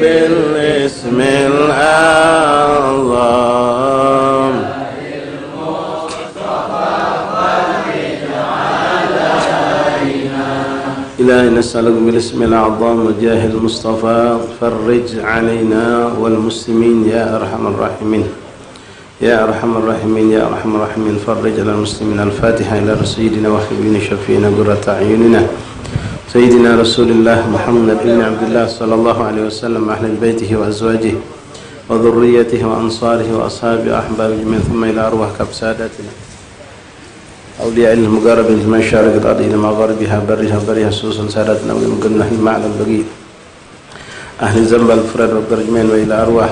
بالاسم الأعظم إلهي نسألك بالاسم الأعظم وجاه المصطفى فرج علينا والمسلمين يا أرحم الراحمين يا أرحم الراحمين يا أرحم الراحمين فرج على المسلمين. الفاتحة إلى سيدنا وحبيبنا شفينا قرة أعيننا سيدنا رسول الله محمد بن عبد الله صلى الله عليه وسلم أهل بيته وأزواجه وذريته وأنصاره وأصحابه وأحبابه من ثم إلى أرواح ساداتنا أولياء المقربين من مشارق الأرض إلى مغاربها برها خصوصا ساداتنا ولمقرنا المعنى البقي أهل الذنب الفرد والدرجمين وإلى أرواح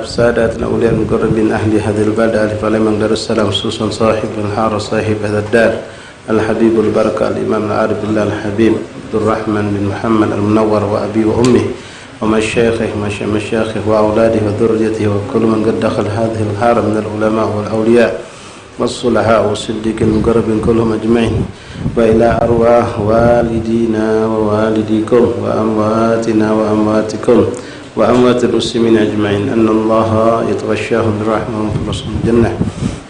ساداتنا أولياء المقربين أهل هذه البلد أهل فليمن دار السلام خصوصا صاحب الحارة صاحب هذا الدار الحبيب البركة الإمام العارف بالله الحبيب عبد الرحمن بن محمد المنور وأبي وأمه ومشايخه وأولاده وذريته وكل من قد دخل هذه الحارة من العلماء والأولياء والصلحاء والصديق المقربين كلهم أجمعين وإلى أرواح والدينا ووالديكم وأمواتنا وأمواتكم وأموات المسلمين أجمعين أن الله يتغشاهم بالرحمة وفي الجنة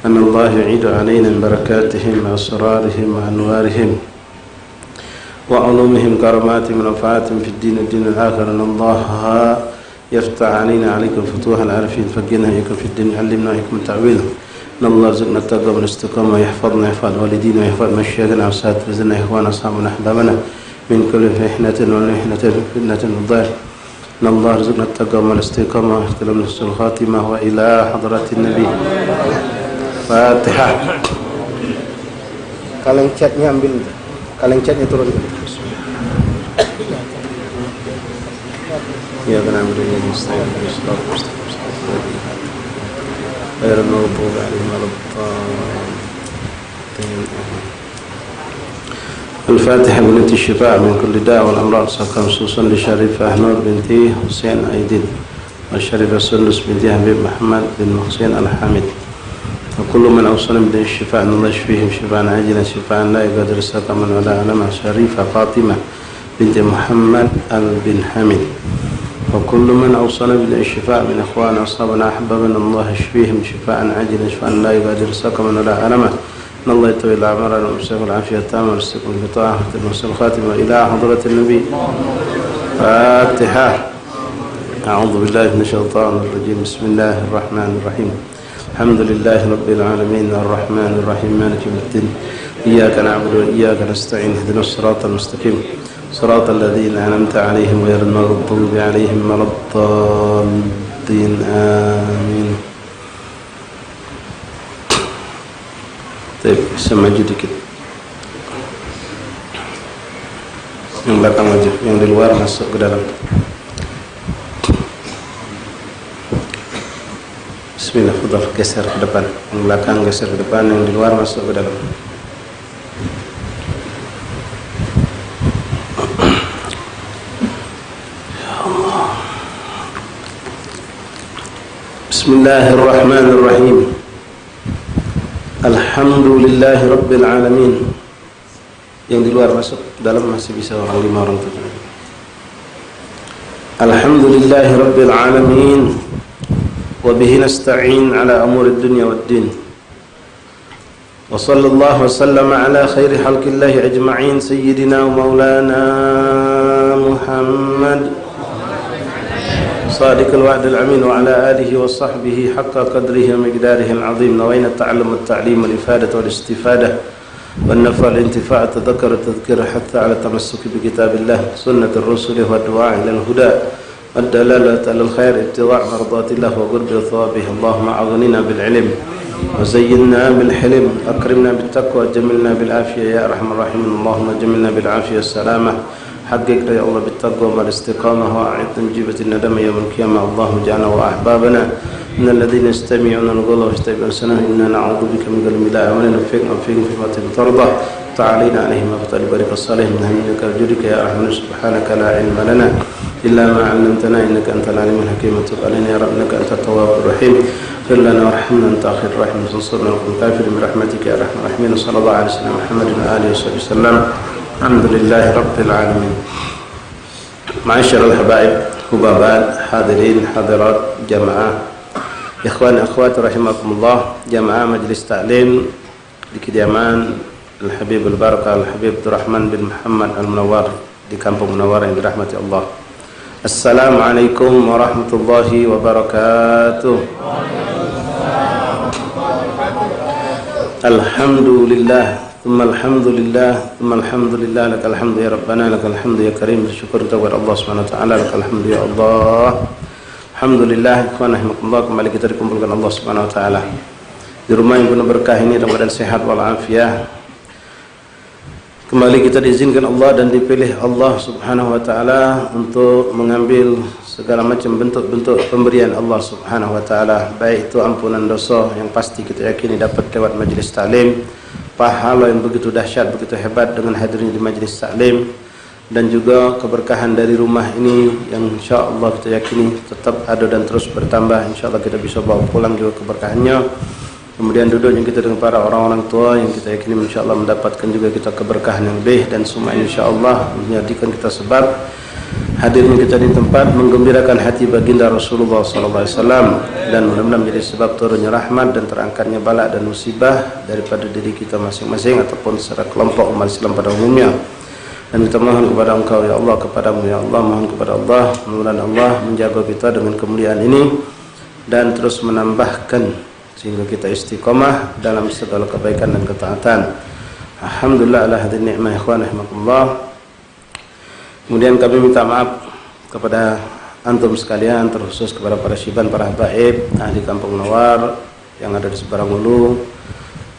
أن الله يعيد علينا من بركاتهم وأسرارهم وأنوارهم وعلومهم كراماتهم ونفعاتهم في الدين والدين الآخر أن الله يفتح علينا عليكم فتوح العارفين فقنا إياكم في الدين علمنا إياكم التأويل أن الله يرزقنا التقوى والاستقامة ويحفظنا يحفظ والدينا ويحفظ مشايخنا وأساتذتنا إخواننا أصحابنا أحبابنا من كل محنة ومحنة فتنة وضير أن الله يرزقنا التقوى والاستقامة واختلام حسن الخاتمة وإلى حضرة النبي. Fatihah. Kaleng catnya ambil, kaleng catnya turun. Ya kena ambil ini mustahil. Air maghdubi alaihim waladdallin. الفاتحة بنت الشفاء من كل داء والأمراض سكن خصوصا لشريفة نور بنت حسين أيدين والشريفة سندس بنت حبيب محمد بن محسن الحامد وكل من أوصل من الشفاء أن الله يشفيهم شفاء عاجلا شفاء لا يقدر سقما ولا ألما شريفة فاطمة بنت محمد بن حميد وكل من أوصل من الشفاء من إخوان أصحابنا أحبابنا الله يشفيهم شفاء عاجلا شفاء لا يقدر سقما ولا ألما أن الله يطول الأعمار والأمساك والعافية التامة والاستقامة بطاعة المرسل الخاتمة إلى حضرة النبي. فاتحة. أعوذ بالله من الشيطان الرجيم بسم الله الرحمن الرحيم الحمد لله رب العالمين الرحمن الرحيم مالك يوم الدين إياك نعبد وإياك نستعين اهدنا الصراط المستقيم صراط الذين أنعمت عليهم غير المغضوب عليهم ولا الضالين آمين. طيب bisa maju dikit, yang belakang maju, yang di luar masuk ke dalam. Bismillah, fadhal geser ke depan, yang belakang geser ke depan, yang di luar masuk ke dalam. Ya Allah. Bismillahirrahmanirrahim. Alhamdulillahi Rabbil Alamin. Yang di luar masuk, dalam masih bisa orang 5 orang 7. Alhamdulillahi Rabbil Alamin. وبه نستعين على أمور الدنيا والدين وصلى الله وسلم على خير خلق الله أجمعين سيدنا ومولانا محمد صادق الوعد الأمين وعلى آله وصحبه حق قدره ومقداره العظيم. نوينا التعلم والتعليم والإفادة والاستفادة والنفع والانتفاع التذكر والتذكير حتى على التمسك بكتاب الله سنة الرسل والدعاء إلى الهدى الدلالة على الخير ابتغاء مرضات الله وقرب ثوابه. اللهم أغننا بالعلم وزينا بالحلم أكرمنا بالتقوى جملنا بالعافية يا أرحم الراحمين. اللهم جملنا بالعافية السلامة حققنا يا الله بالتقوى والاستقامة وأعدنا من جيبة الندم يوم القيامة. اللهم اجعلنا وأحبابنا من الذين يستمعون القول ويتبعون أحسنه. إنا نعوذ بك من قلب لا أمن وفقنا فيما ترضى تعالينا عليهم وفتح بارك الصالح من همك وجودك يا أرحم. سبحانك لا علم لنا إلا ما علمتنا إنك أنت العليم الحكيم. وتب علينا يا رب إنك أنت التواب الرحيم. اغفر لنا وارحمنا أنت آخر الراحمين. وانصرنا وقم كافر برحمتك يا أرحم الراحمين. صلى الله عليه وسلم محمد وآله وصحبه وسلم. الحمد لله رب العالمين. معاشر الحبائب Hubabat, hadirin, hadirat, jamaah, ikhwan, akhwat, rahimakumullah, jamaah majlis taklim di kediaman Al-Habib Al-Barakah Al-Habib Abdurrahman bin Muhammad Al-Munawwar di Kampung Munawwar yang dirahmati Allah. Assalamualaikum warahmatullahi wabarakatuh. Alhamdulillah, thumma alhamdulillah, thumma alhamdulillah, lakal hamdu ya Rabbana, lakal hamdu ya Karim. Bersyukur kepada Allah Subhanahu wa taala, lakal hamdu ya Allah. Alhamdulillah, ikhwan rahimakumullah, kembali kita dikumpulkan Allah Subhanahu wa taala di rumah yang penuh berkah ini dalam keadaan sehat walafiat. Kembali kita diizinkan Allah dan dipilih Allah Subhanahu wa taala untuk mengambil segala macam bentuk-bentuk pemberian Allah Subhanahu wa taala, baik itu ampunan dosa yang pasti kita yakini dapat lewat majlis taklim, pahala yang begitu dahsyat, begitu hebat dengan hadirnya di majlis taklim, dan juga keberkahan dari rumah ini yang insyaallah kita yakini tetap ada dan terus bertambah. Insyaallah kita bisa bawa pulang juga keberkahannya. Kemudian duduknya kita dengan para orang-orang tua yang kita yakini insyaallah mendapatkan juga kita keberkahan yang lebih, dan semua insyaallah menjadikan kita sebab hadirnya kita di tempat menggembirakan hati baginda Rasulullah SAW, dan mudah-mudahan menjadi sebab turunnya rahmat dan terangkatnya bala dan musibah daripada diri kita masing-masing ataupun secara kelompok umat Islam pada umumnya. Dan kita mohon kepada Engkau ya Allah, kepadamu ya Allah, mohon kepada Allah, mudah-mudahan Allah menjaga kita dengan kemuliaan ini dan terus menambahkan sehingga kita istiqomah dalam segala kebaikan dan ketaatan. Alhamdulillah ala hadhihi ni'mah ikhwan rahimakumullah. Kemudian kami minta maaf kepada antum sekalian, terkhusus kepada para syiban, para habaib ahli Kampung Munawwar yang ada di seberang Hulu.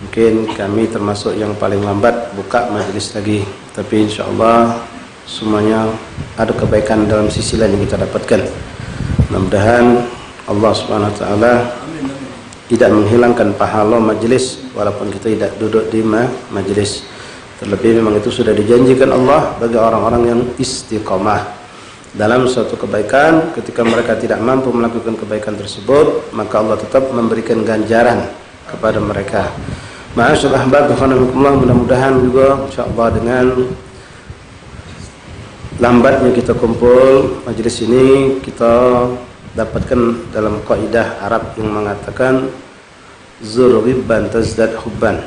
Mungkin kami termasuk yang paling lambat buka majelis lagi, tapi insyaallah semuanya ada kebaikan dalam sisi lain yang kita dapatkan. Mudah-mudahan Allah Subhanahu wa taala tidak menghilangkan pahala majelis walaupun kita tidak duduk di majelis. Terlebih memang itu sudah dijanjikan Allah bagi orang-orang yang istiqomah dalam suatu kebaikan. Ketika mereka tidak mampu melakukan kebaikan tersebut, maka Allah tetap memberikan ganjaran kepada mereka. Ma'asyiral ahbab, mudah-mudahan juga insyaallah dengan lambatnya kita kumpul majelis ini, kita dapatkan dalam kaidah Arab yang mengatakan zur ghibban tazdad hubban,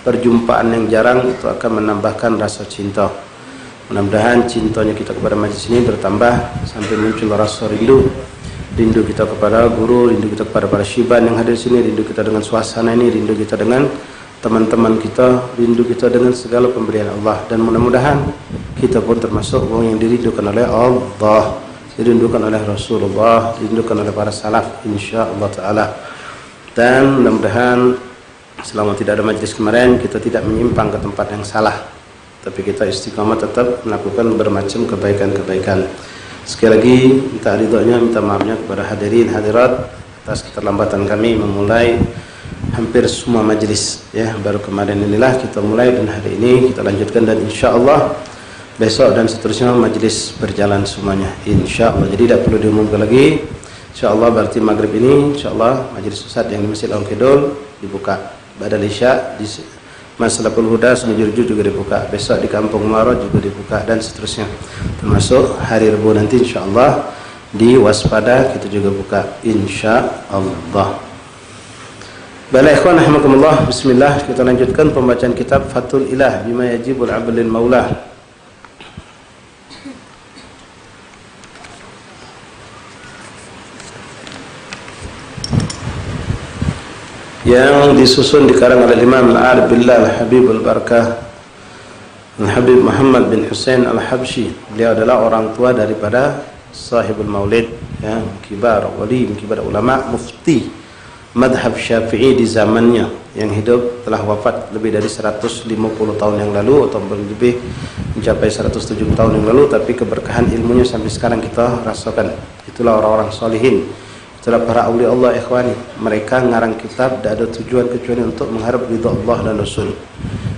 perjumpaan yang jarang itu akan menambahkan rasa cinta. Mudah-mudahan cintanya kita kepada majlis ini bertambah sampai muncul rasa rindu kita kepada guru, rindu kita kepada para syiban yang hadir di sini, rindu kita dengan suasana ini, rindu kita dengan teman-teman kita, rindu kita dengan segala pemberian Allah, dan mudah-mudahan kita pun termasuk orang yang dirindukan oleh Allah, dirindukan oleh Rasulullah, dirindukan oleh para salaf insyaallah taala. Dan mudah-mudahan selama tidak ada majlis kemarin kita tidak menyimpang ke tempat yang salah, tapi kita istiqamah tetap melakukan bermacam kebaikan-kebaikan. Sekali lagi minta ridhonya, minta maafnya kepada hadirin hadirat atas keterlambatan kami memulai hampir semua majlis ya. Baru kemarin inilah kita mulai, dan hari ini kita lanjutkan, dan insyaallah besok dan seterusnya majelis berjalan semuanya insyaallah. Jadi tidak perlu diumumkan lagi, insyaallah berarti maghrib ini insyaallah majelis Ustaz yang di Masjid Al-Kidul dibuka, badal isya di Maslakul Huda Sunjurju juga dibuka, besok di Kampung Munawwar juga dibuka, dan seterusnya. Termasuk hari Rabu nanti insyaallah di Waspada kita juga buka insyaallah. Baiklah ikhwan rahimakumullah, bismillah, kita lanjutkan pembacaan kitab Fathul Ilah bima yajibul 'abd lil Maulah. yang disusun dikarang oleh Imam Al-Arif Billah Al-Habib Al-Barakah Al-Habib Muhammad bin Hussein Al-Habsyi. Beliau adalah orang tua daripada sahibul maulid ya, kibar wali, kibar ulama, mufti madhab Syafi'i di zamannya, yang hidup telah wafat lebih dari 150 tahun yang lalu atau lebih mencapai 107 tahun yang lalu, tapi keberkahan ilmunya sampai sekarang kita rasakan. Itulah orang-orang solihin, itulah para awliya Allah ikhwani. Mereka ngarang kitab tidak ada tujuan kecuali untuk mengharap ridha Allah dan Rasul,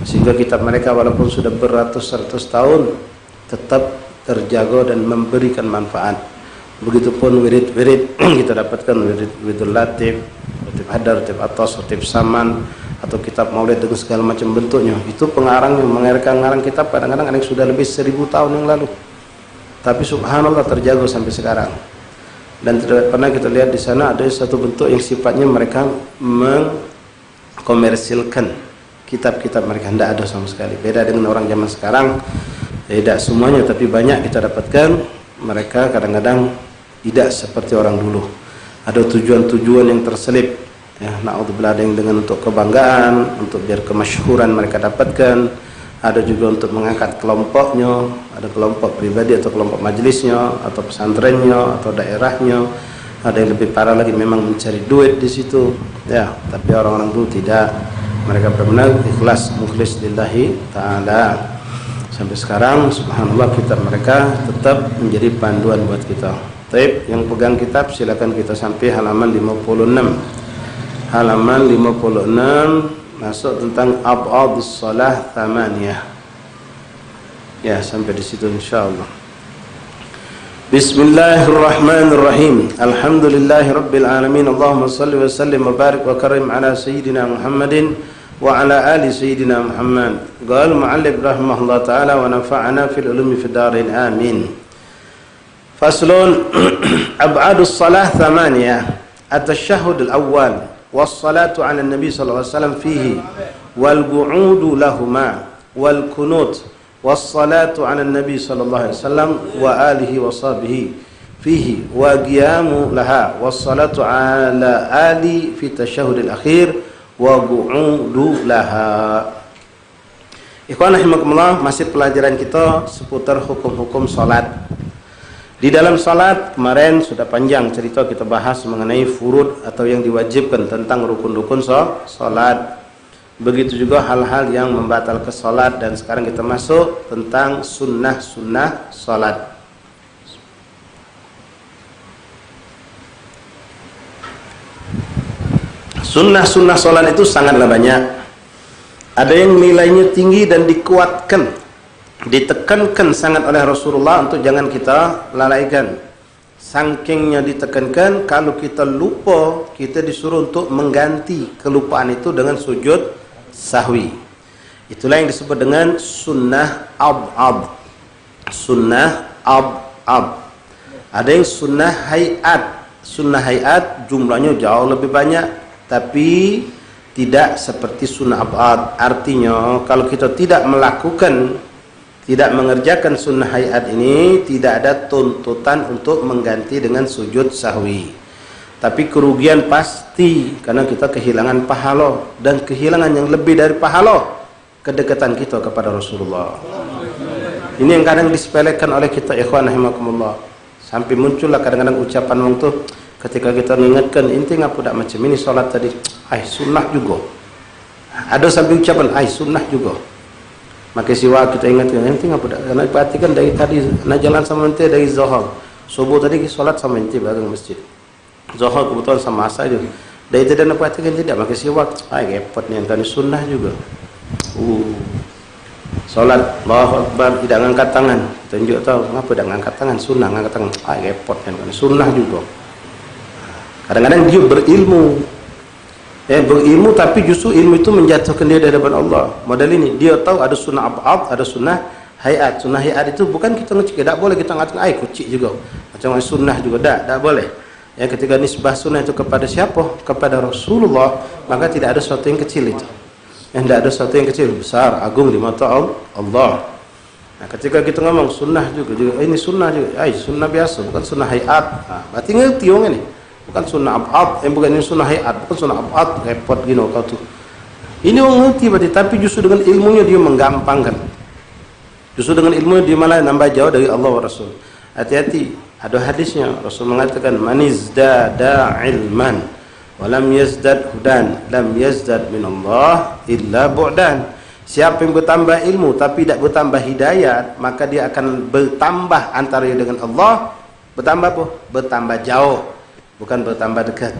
sehingga kitab mereka walaupun sudah beratus-ratus tahun tetap terjaga dan memberikan manfaat. Begitupun wirid-wirid kita dapatkan, wiridul latif, latif hadar, latif atas, latif saman, atau kitab maulid dengan segala macam bentuknya. Itu pengarang yang mengarang kitab kadang-kadang ada yang sudah lebih 1000 tahun yang lalu, tapi subhanallah terjaga sampai sekarang. Dan tidak pernah kita lihat di sana ada satu bentuk yang sifatnya mereka mengkomersilkan kitab-kitab mereka. Tidak ada sama sekali. Beda dengan orang zaman sekarang. Tidak semuanya, tapi banyak kita dapatkan mereka kadang-kadang tidak seperti orang dulu. Ada tujuan-tujuan yang terselip. Ya, na'udzubillah, ada yang dengan untuk kebanggaan, untuk biar kemasyhuran mereka dapatkan. Ada juga untuk mengangkat kelompoknya, ada kelompok pribadi atau kelompok majelisnya, atau pesantrennya, atau daerahnya. Ada yang lebih parah lagi, memang mencari duit di situ. Ya, tapi orang-orang dulu tidak. Mereka benar-benar ikhlas, mukhlis lillahi ta'ala. Sampai sekarang, subhanallah, kitab mereka tetap menjadi panduan buat kita. Taib, yang pegang kitab silakan kita sampai halaman 56. Halaman 56 masuk tentang ab'adus salah thamaniyah. Ya, sampai di situ insyaallah. Bismillahirrahmanirrahim. Alhamdulillahirabbil alamin. Allahumma shalli wa sallim wa barik wa karim ala sayyidina Muhammadin wa ala ali sayyidina Muhammad. Qala mu'allif rahimahullah ta'ala wa nafa'ana fil ulumi fid darin amin. Faslun ab'adus salah thamaniyah. At-tashahhud al-awwal والصلاة على النبي صلى الله عليه وسلم فيه والقعود لهما والقنوت والصلاة على النبي صلى الله عليه وسلم وآله وصحبه فيه وقيام لها والصلاة على آل في التشهد الأخير وقعود لها. Ikhwan rahimakumullah, masih pelajaran kita seputar hukum-hukum salat. Di dalam salat kemarin sudah panjang cerita kita bahas mengenai furud atau yang diwajibkan tentang rukun-rukun salat. Begitu juga hal-hal yang membatalkan salat, dan sekarang kita masuk tentang sunnah-sunnah salat. Sunnah-sunnah salat itu sangatlah banyak. Ada yang nilainya tinggi dan dikuatkan, ditekankan sangat oleh Rasulullah untuk jangan kita lalaikan. Saking ditekankan, kalau kita lupa, kita disuruh untuk mengganti kelupaan itu dengan sujud sahwi. Itulah yang disebut dengan sunnah ab'ad. Sunnah ab'ad. Ada yang sunnah hayat. Sunnah hayat jumlahnya jauh lebih banyak, tapi tidak seperti sunnah ab'ad. Artinya kalau kita tidak melakukan, tidak mengerjakan sunnah hayat ini, tidak ada tuntutan untuk mengganti dengan sujud sahwi. Tapi kerugian pasti, karena kita kehilangan pahala, dan kehilangan yang lebih dari pahala, kedekatan kita kepada Rasulullah. Ini yang kadang disepelekan oleh kita, ikhwan rahimakumullah. Sampai muncullah kadang-kadang ucapan orang tu, ketika kita mengingatkan, inti ngapa tak macam ini solat tadi, sunnah juga. Ada sampai ucapan, sunnah juga. Maka siwa kita ingatkan, nanti ngapa dak? Karena perhatikan dari tadi, nak jalan sama ente dari Zuhur. Subuh tadi solat sama ente bareng masjid. Zuhur kebetulan sama asar juga. Dari tadi nak perhatikan tidak, maka siwa, repot ni antara sunnah juga. Solat Allahu Akbar tidak ngangkat tangan. Tunjuk tahu, ngapa dak ngangkat tangan? Sunnah ngangkat tangan. Repot ni antara sunnah juga. Kadang-kadang dia berilmu. Berilmu, tapi justru ilmu itu menjatuhkan dia dari hadapan Allah. Model ini, dia tahu ada sunnah ab'ad, ada sunnah hayat. Sunnah hayat itu bukan kita ngecik, tak boleh kita mengatakan kucik juga. Macam sunnah juga tak boleh. Ya, ketika nisbah sunnah itu kepada siapa? Kepada Rasulullah, maka tidak ada sesuatu yang kecil itu. Tidak ada sesuatu yang kecil, besar, agung di mata Allah. Nah, ketika kita ngomong sunnah juga ini sunnah juga, sunnah biasa, bukan sunnah hayat. Berarti ngerti orang ini. Bukan sunnah ab'ad, bukan ini sunnah hayat, bukan sunnah ab'ad, repot gini kau tu. Ini orang ngerti berarti, tapi justru dengan ilmunya dia menggampangkan. Justru dengan ilmunya dia malah nambah jauh dari Allah wa Rasul. Hati-hati, ada hadisnya, Rasul mengatakan, man izdada ilman wa lam yazdad hudan, lam yazdad min Allah illa bu'dan. Siapa yang bertambah ilmu tapi tidak bertambah hidayat, maka dia akan bertambah antara dia dengan Allah. Bertambah apa? Bertambah jauh, bukan bertambah dekat.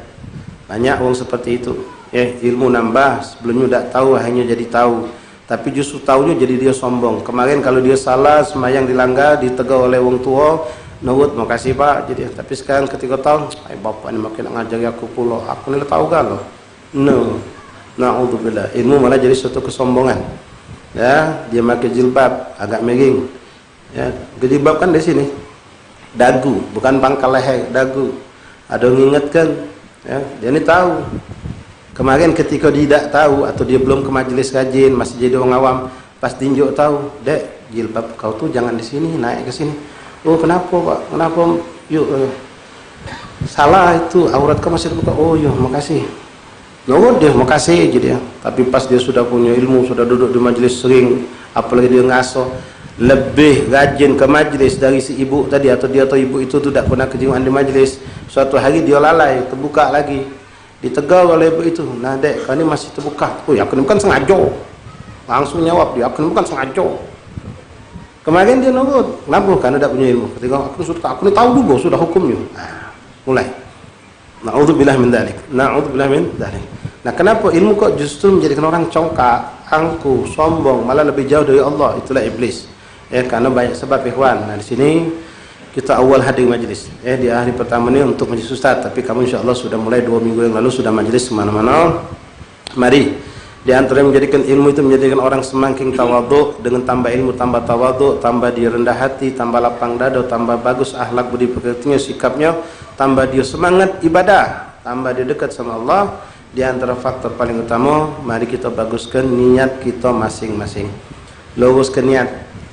Banyak orang seperti itu. Ilmu nambah, sebelumnya tak tahu hanya jadi tahu, tapi justru tahunya jadi dia sombong. Kemarin kalau dia salah, semayang dilanggar, ditegur oleh orang tua, nurut, makasih pak. Jadi, tapi sekarang ketika tahu, bapak ni makin nak ngajari aku pula, aku ni tahu galau. No, na'udzubillah. Ilmu malah jadi suatu kesombongan. Ya, dia pakai jilbab agak miring. Ya, jilbab kan di sini. Dagu, bukan pangkal leher, dagu. ada yang mengingatkan, ya, dia ini tahu. Kemarin ketika dia tidak tahu atau dia belum ke majelis kajian, masih jadi orang awam, pas tinjuk tahu, dek, jilbab kau tuh jangan di sini, naik ke sini. Oh kenapa pak? Kenapa? Yuk, salah itu, aurat kau masih terbuka. Oh yuk, makasih. Oh dia makasih aja dia. Tapi pas dia sudah punya ilmu, sudah duduk di majelis sering, apalagi dia ngaso, lebih rajin ke majelis dari si ibu tadi, atau dia atau ibu itu tidak pernah kejiwaan di majelis. Suatu hari dia lalai, terbuka lagi, ditegur oleh ibu itu. Nah dek, kau ini masih terbuka. Oh ya, aku ini bukan sengaja. Langsung jawab dia, aku ini bukan sengaja. Kemarin dia nurut, kenapa? Karena tidak punya ilmu. Ketika aku ini tahu dulu sudah hukumnya. Nah, mulai. Na'udzubillah min dzalik. Na'udzubillah min dzalik. Nah, kenapa ilmu kok justru menjadikan orang congkak, angkuh, sombong, malah lebih jauh dari Allah? Itulah iblis. Ya, karena banyak sebab ikhwan. Nah, di sini kita awal hadir majlis. Di hari pertama ini untuk majlis ustaz, tapi kamu insyaallah sudah mulai 2 minggu yang lalu sudah majlis kemana-mana. Mari. Di antara yang menjadikan ilmu itu menjadikan orang semakin tawadhu, dengan tambah ilmu tambah tawadhu, tambah dia rendah hati, tambah lapang dada, tambah bagus akhlak budi pekertinya, sikapnya, tambah dia semangat ibadah, tambah dia dekat sama Allah. Di antara faktor paling utama, mari kita baguskan niat kita masing-masing. Luruskan niat.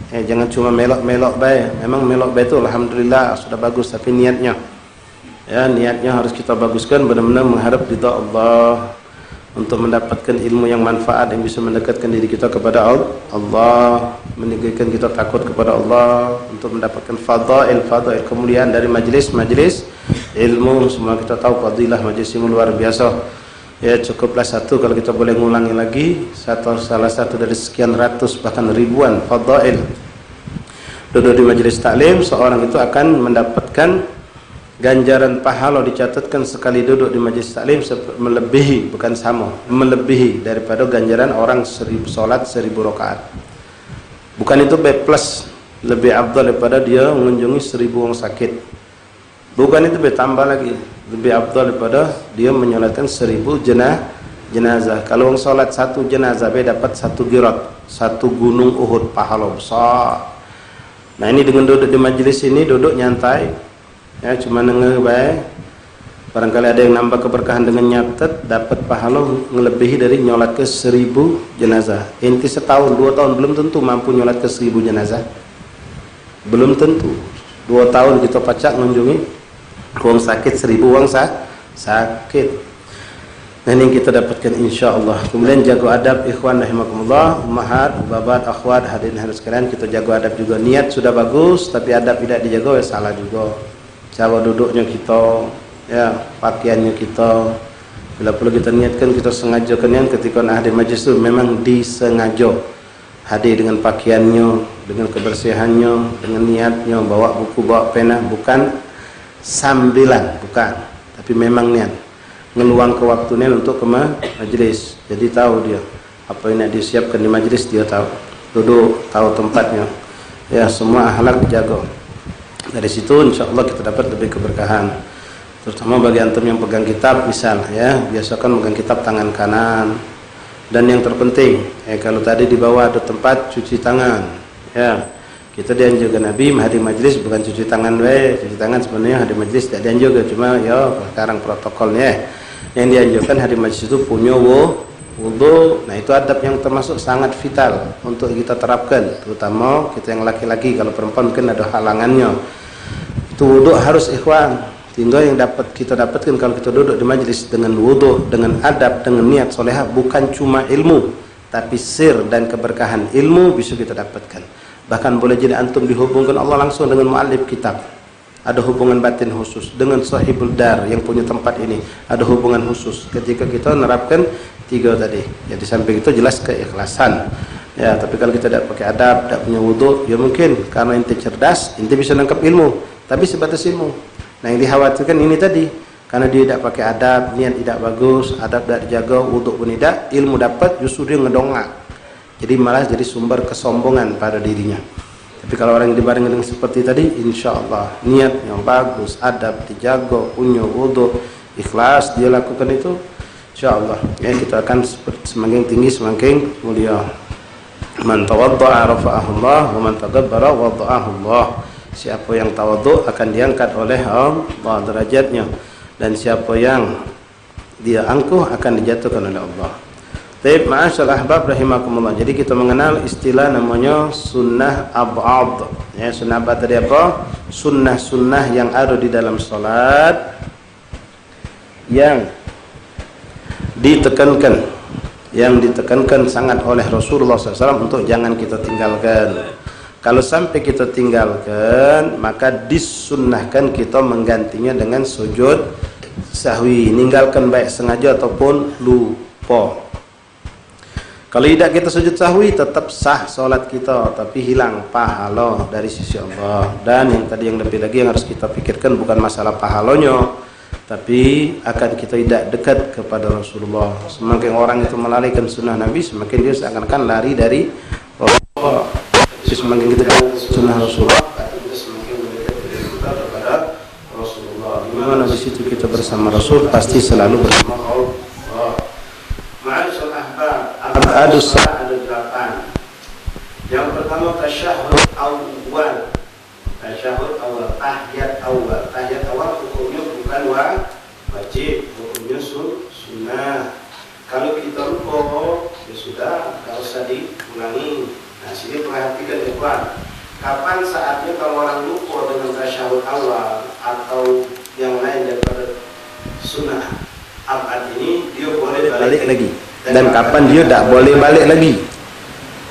Jangan cuma melok-melok baik. Memang melok baik itu alhamdulillah sudah bagus, tapi niatnya, ya niatnya harus kita baguskan benar-benar mengharap ridha Allah, untuk mendapatkan ilmu yang manfaat yang bisa mendekatkan diri kita kepada Allah, meninggikan kita takut kepada Allah, untuk mendapatkan fadail kemuliaan dari majelis ilmu. Semua kita tahu fadilah majelis ilmu luar biasa. Ya cukuplah satu, kalau kita boleh ngulangi lagi, salah satu dari sekian ratus bahkan ribuan fadail duduk di majelis taklim, seorang itu akan mendapatkan ganjaran pahala, dicatatkan sekali duduk di majelis taklim melebihi, bukan sama, melebihi daripada ganjaran orang 1000 salat 1000 rakaat. Bukan itu B plus, lebih afdal daripada dia mengunjungi 1000 orang sakit. Bukan itu B tambah lagi, lebih afdal daripada dia menyolatkan 1000 jenazah. Kalau orang salat 1 jenazah B dapat 1 qirat, 1 gunung Uhud, pahala besar. Nah ini dengan duduk di majelis ini, duduk nyantai, ya cuma denger baik, barangkali ada yang nambah keberkahan dengan nyatet, dapat pahala melebihi dari nyolat ke 1000 jenazah. Inti setahun 2 tahun belum tentu mampu nyolat ke 1000 jenazah, belum tentu. 2 tahun kita pacak mengunjungi orang sakit 1000 orang sakit. Nah ini yang kita dapatkan insyaallah. Kemudian jaga adab ikhwan rahimakumullah, ummahat, babat, akhwat, hadirin hadirat sekalian, kita jaga adab juga. Niat sudah bagus tapi adab tidak dijaga, ya salah juga. Cara duduknya kita, ya pakaiannya kita, bila perlu kita niatkan, kita sengajakan yang ketika nak hadir majlis itu memang disengaja hadir dengan pakaiannya, dengan kebersihannya, dengan niatnya, bawa buku, bawa pena, bukan sambilan, bukan, tapi memang niat ngeluang ke waktunya untuk ke majlis. Jadi tahu dia apa yang nak disiapkan di majlis, dia tahu, duduk, tahu tempatnya, ya semua akhlak dijaga. Dari situ insya Allah kita dapat lebih keberkahan, terutama bagi antum yang pegang kitab misal, ya biasakan pegang kitab tangan kanan. Dan yang terpenting, kalau tadi di bawah ada tempat cuci tangan, ya kita dianjurkan Nabi hadir majlis bukan cuci tangan, cuci tangan sebenarnya hadir majlis tidak dianjurkan, cuma ya sekarang protokolnya yang dianjurkan hadir majlis itu punya wudu. Nah itu adab yang termasuk sangat vital untuk kita terapkan, terutama kita yang laki-laki. Kalau perempuan mungkin ada halangannya. Itu wudu harus ikhwan. Tinggal yang dapat kita dapatkan kalau kita duduk di majelis dengan wudu, dengan adab, dengan niat solehah, bukan cuma ilmu, tapi sir dan keberkahan ilmu bisa kita dapatkan. Bahkan boleh jadi antum dihubungkan Allah langsung dengan muallif kitab. Ada hubungan batin khusus dengan sahibul dar yang punya tempat ini, ada hubungan khusus ketika kita menerapkan 3 tadi. Ya di samping itu jelas keikhlasan. Ya, tapi kalau kita tidak pakai adab, tidak punya wudu, ya mungkin karena inti cerdas, inti bisa nangkap ilmu, tapi sebatas ilmu. Nah yang dikhawatirkan ini tadi, karena dia tidak pakai adab, niat tidak bagus, adab tidak dijaga, wudu pun tidak, ilmu dapat justru dia ngedongak. Jadi malah jadi sumber kesombongan pada dirinya. Tapi kalau orang yang dibarengi dengan seperti tadi, insya Allah niat yang bagus, adab dijaga, punya wudu, ikhlas dia lakukan itu, insya Allah ya kita akan semakin tinggi semakin mulia. Man tawadda'a rafa'ahu Allah wa man tadabbara wada'ahu Allah. Siapa yang tawadhu akan diangkat oleh Allah derajatnya. dan siapa yang dia angkuh akan dijatuhkan oleh Allah. Taib ma'asyal ahbab rahimakumullah. Jadi kita mengenal istilah namanya sunnah ab'ad. Ya, sunnah ab'ad tadi apa? Sunnah-sunnah yang ada di dalam salat yang ditekankan sangat oleh Rasulullah SAW untuk jangan kita tinggalkan. Kalau sampai kita tinggalkan, maka disunnahkan kita menggantinya dengan sujud sahwi, ninggalkan baik sengaja ataupun lupa. Kalau tidak kita sujud sahwi, tetap sah solat kita, tapi hilang pahala dari sisi Allah. Dan yang tadi yang lebih lagi yang harus kita pikirkan bukan masalah pahalanya, tapi akan kita tidak dekat kepada Rasulullah. Semakin orang itu melalaikan sunnah Nabi, semakin dia seakan-akan lari dari Rasulullah. Semakin kita sunnah Rasulullah, kita semakin mendekat kepada Rasulullah. Dimana di situ kita bersama Rasul, pasti selalu bersama Allah. Ma'asyal ahbab, ada 8. Yang pertama tasyahud awal. Tasyahud awal, tahiyat awal. Tahiyat awal hukumnya bukan wajib, hukumnya sunnah. Kalau kita lupa, ya sudah, enggak usah diulangi. Nah, sini perhatikan ya Tuhan. Kapan saatnya kalau orang lupa dengan tasyahud awal atau yang lain daripada sunnah abad ini, dia boleh balik lagi. Dan kapan dia tak boleh balik lagi?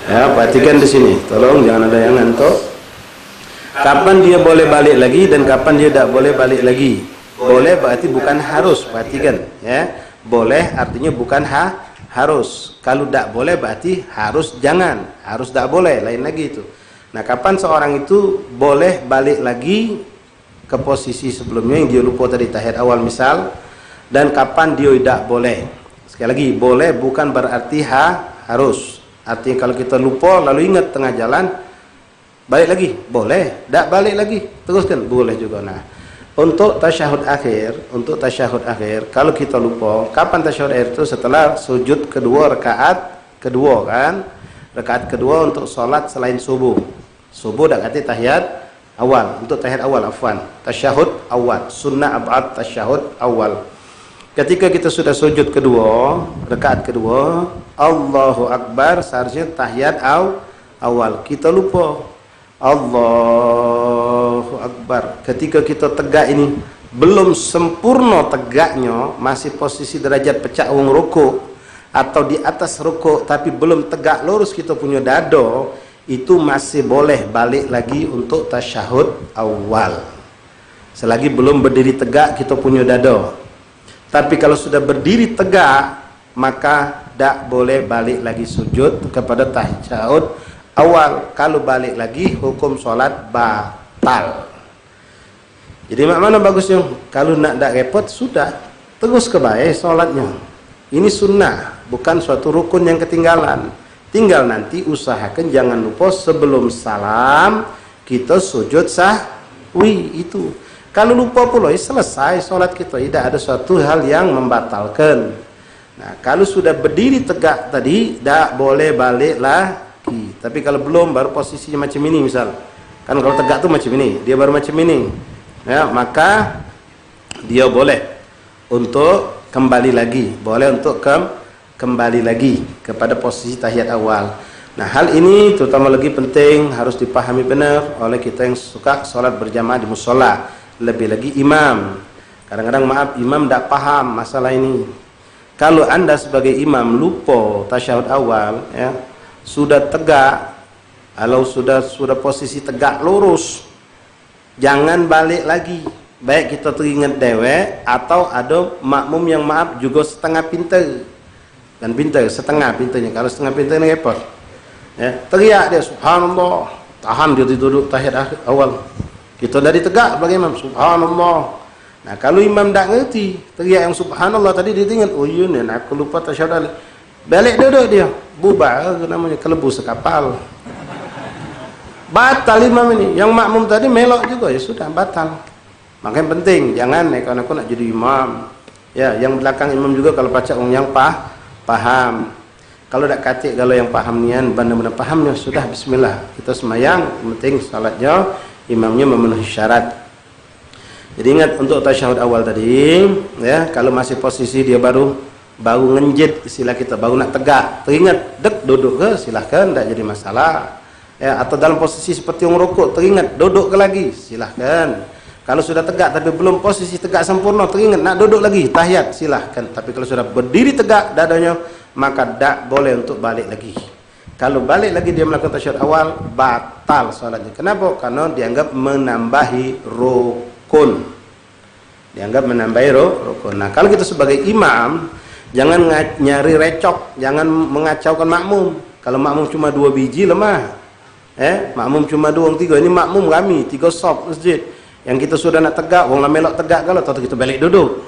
Ya, perhatikan di sini. Tolong jangan ada yang ngantuk. Kapan dia boleh balik lagi dan kapan dia tak boleh balik lagi? Boleh berarti bukan harus. Perhatikan, ya. Boleh artinya bukan harus. Kalau tak boleh berarti harus jangan. Harus tak boleh, lain lagi itu. Nah, kapan seorang itu boleh balik lagi ke posisi sebelumnya yang dia lupa tadi tahiyat awal misal, dan kapan dia tidak boleh? Sekali lagi, boleh bukan berarti harus. Artinya kalau kita lupa lalu ingat tengah jalan, balik lagi, boleh. Tak balik lagi, teruskan, boleh juga. Nah, untuk tasyahud akhir, kalau kita lupa, kapan tasyahud akhir itu? Setelah sujud kedua, rakaat kedua kan? Rakaat kedua untuk sholat selain subuh. Subuh dah kata tahiyat awal. Untuk tahiyat awal, afwan. Tasyahud awal, sunnah ab'ad tasyahud awal. Ketika kita sudah sujud kedua, rakaat kedua, Allahu Akbar, seharusnya tahiyat awal. Kita lupa. Allahu Akbar. Ketika kita tegak ini, belum sempurna tegaknya, masih posisi derajat pecah wong rukuk atau di atas rukuk, tapi belum tegak lurus kita punya dada, itu masih boleh balik lagi untuk tasyahud awal. Selagi belum berdiri tegak kita punya dada. Tapi kalau sudah berdiri tegak, maka tak boleh balik lagi sujud kepada tasyahud awal. Kalau balik lagi, hukum sholat batal. Jadi mana bagusnya? Kalau nak tak repot, sudah terus ke baik sholatnya. Ini sunnah, bukan suatu rukun yang ketinggalan. Tinggal nanti usahakan jangan lupa sebelum salam kita sujud sahwi itu. Kalau lupa pula, selesai sholat kita. Tidak ada suatu hal yang membatalkan. Nah, kalau sudah berdiri tegak tadi, tak boleh balik lagi. Tapi kalau belum, baru posisinya macam ini misal. Kan kalau tegak tuh macam ini, dia baru macam ini. Ya, maka dia boleh untuk kembali lagi. Boleh untuk kembali lagi kepada posisi tahiyat awal. Nah, hal ini terutama lagi penting harus dipahami benar oleh kita yang suka sholat berjamaah di musola. Lebih lagi imam. Kadang-kadang maaf, imam tak paham masalah ini. Kalau anda sebagai imam lupa tasyahud awal, ya, sudah tegak, kalau sudah posisi tegak lurus, jangan balik lagi. Baik kita teringat dewek atau ada makmum yang maaf juga setengah pintar. Dan pintar, setengah pintarnya. Kalau setengah pintarnya repot. Ya, teriak dia subhanallah, tahan dia duduk tahiyat awal. Kita dari tegak bagi imam subhanallah. Nah, kalau imam tak ngerti teriak yang subhanallah tadi, dia ingat, oh iya nih aku lupa tasyahud. Balik duduk dia, bubar namanya, kelebu sekapal. Batal imam ini. Yang makmum tadi melok juga, ya sudah batal. Makanya penting jangan kalau aku nak jadi imam. Ya, yang belakang imam juga kalau baca yang paham. Kalau tak katik, kalau yang paham nian benar-benar pahamnya, sudah bismillah. Kita semayang, penting salatnya imamnya memenuhi syarat. Jadi ingat untuk tasyahud awal tadi, ya, kalau masih posisi dia baru ngenjit, istilah kita baru nak tegak, teringat duduk ke, silahkan, tidak jadi masalah. Ya, atau dalam posisi seperti yang rukuk, teringat duduk ke lagi, silahkan. Kalau sudah tegak tapi belum posisi tegak sempurna, teringat nak duduk lagi, tahiyat, silahkan. Tapi kalau sudah berdiri tegak dadanya, maka tak boleh untuk balik lagi. Kalau balik lagi dia melakukan tasyahud awal, batal salatnya. Kenapa? Karena dianggap menambahi rukun. Dianggap menambahi rukun. Nah, kalau kita sebagai imam, jangan nyari recok, jangan mengacaukan makmum. Kalau makmum cuma 2 biji lemah. Makmum cuma 2 orang 3. Ini makmum kami 3 sop masjid. Yang kita sudah nak tegak, wong lah melok tegak kalau atau kita balik duduk.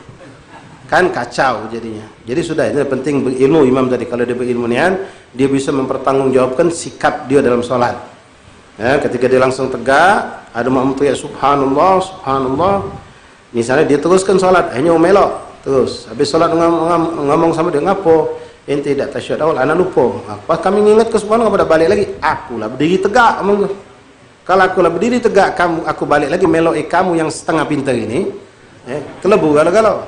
Kan kacau jadinya. Jadi sudah, itu penting berilmu imam tadi. Kalau dia berilmu nian, dia bisa mempertanggungjawabkan sikap dia dalam sholat. Ya, ketika dia langsung tegak, ada makmum teriak subhanallah, subhanallah. Misalnya dia teruskan sholat, hanya melok terus. Habis sholat ngomong sama dia, ngapo? Ente tidak tasyahud awal, anak lupa. Apa kami ingat ke subhanallah, pada balik lagi? Akulah berdiri tegak. Kalau akulah berdiri tegak, aku balik lagi melok kamu yang setengah pintar ini. Kelebu galau-galau.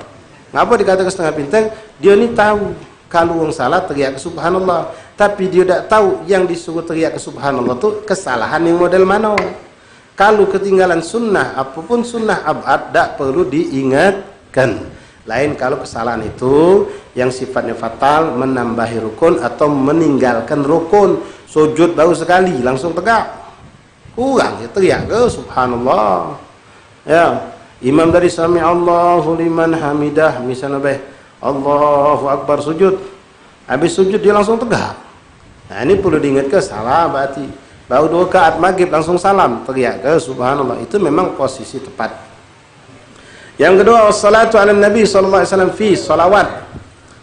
Ngapa dikatakan setengah pintar? Dia ni tahu kalau orang salah teriak ke subhanallah, tapi dia tak tahu yang disuruh teriak ke subhanallah tu kesalahan yang model mana. Kalau ketinggalan sunnah, apapun sunnah abad, tak perlu diingatkan. Lain kalau kesalahan itu yang sifatnya fatal, menambahi rukun atau meninggalkan rukun. Sujud baru sekali langsung tegak, kurang ya teriak ke subhanallah. Ya, imam dari sami Allahu liman hamidah, misalnya Allahu akbar, sujud, habis sujud dia langsung tegak. Nah, ini perlu diingat ke salah berarti. Baru 2 rakaat maghrib langsung salam, teriak ke subhanallah. Itu memang posisi tepat. Yang kedua, wassalatu ala nabi sallallahu alaihi wasallam fi salawat.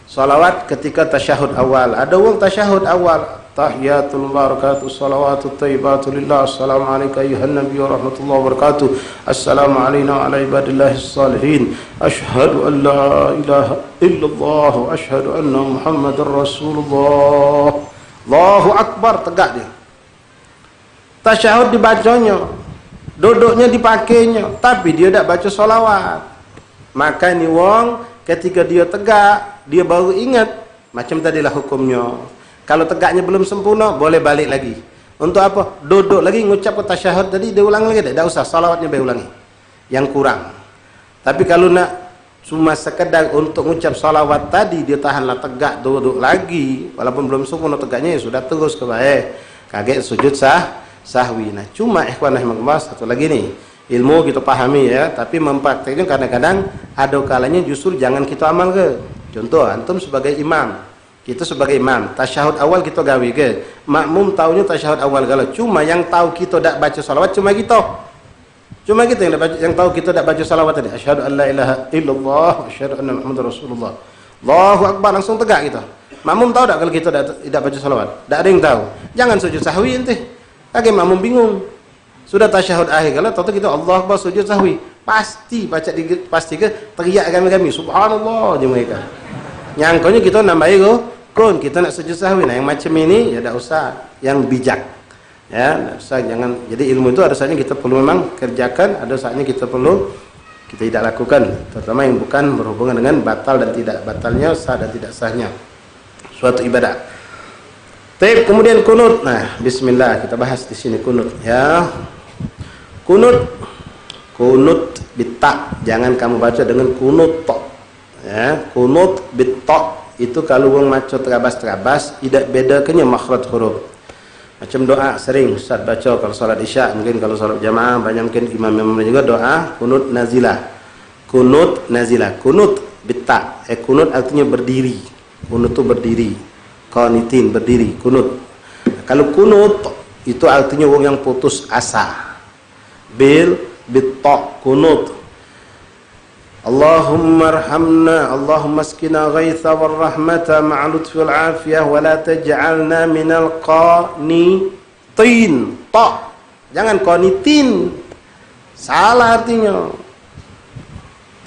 Salawat ketika tasyahud awal. Ada orang tasyahud awal, tahiyatul barakatuh salawatut thayyibatu lillah, assalamu alayka ayyuhan nabiy wa rahmatullahi wa barakatuh, assalamu alayna wa ala ibadillahis salihin, asyhadu an la ilaha illallah wa asyhadu anna muhammadar rasulullah. Allahu akbar, tegak dia. Tasyahud dibacanya, duduknya dipakainya, tapi dia tak baca salawat. Maka ni wong ketika dia tegak, dia baru ingat macam tadilah hukumnya. Kalau tegaknya belum sempurna, boleh balik lagi. Untuk apa? Duduk lagi, ngucap ke tasyahud tadi, dia ulang lagi. Tak usah, salawatnya dia ulangi. Yang kurang. Tapi kalau nak cuma sekedar untuk ngucap salawat tadi, dia tahanlah tegak, duduk lagi. Walaupun belum sempurna tegaknya, ya sudah terus ke bawah. Kaget sujud sahwi. Nah, cuma ikhwan rahimakumullah, satu lagi nih. Ilmu kita pahami ya, tapi memprakteknya kadang-kadang ada kalanya justru jangan kita amal ke. Contoh, antum sebagai imam. Kita sebagai imam, tasyahud awal kita gawe ke, makmum tahunya tasyahud awal galau. Cuma yang tahu kita tak baca salawat cuma kita. Cuma kita yang tahu kita tak baca salawat tadi. Asyhadu an la ilaha illallah wa asyhadu anna muhammadar rasulullah. Allahu akbar, langsung tegak kita. Makmum tahu tak kalau kita tidak baca salawat? Tak ada yang tahu. Jangan sujud sahwi ente. Kage makmum bingung. Sudah tasyahud akhir kalau tahu kita Allah akbar sujud sahwi. Pasti baca pasti ke teriak kami subhanallah je mereka. Nyangkonya kita nambahi kita nak sujud sahwi. Nah, yang macam ini ya tak usah, yang bijak ya, tak usah, jangan. Jadi ilmu itu ada saatnya kita perlu memang kerjakan, ada saatnya kita perlu kita tidak lakukan, terutama yang bukan berhubungan dengan batal dan tidak batalnya, sah dan tidak sahnya suatu ibadah. Kemudian kunut. Nah, bismillah, kita bahas di sini kunut ya. Kunut bitta, jangan kamu baca dengan kunut tok ya. Kunut bitta itu kalau orang maca terabas-terabas, tidak bedakannya makhraj huruf. Macam doa sering Ustaz baca kalau salat isya, mungkin kalau salat jamaah banyak, mungkin imam-imam juga doa kunut nazilah. Kunut nazilah, kunut bitta. Kunut artinya berdiri. Kunut itu berdiri. Qanitin berdiri, kunut. Kalau kunut itu artinya orang yang putus asa. Bitta kunut. Allahumma arhamna, Allahumma askina ghaitha wal rahmata ma'a lutfi wal afiyah wa la taj'alna minal qanitin. Ta, jangan qanitin, salah artinya.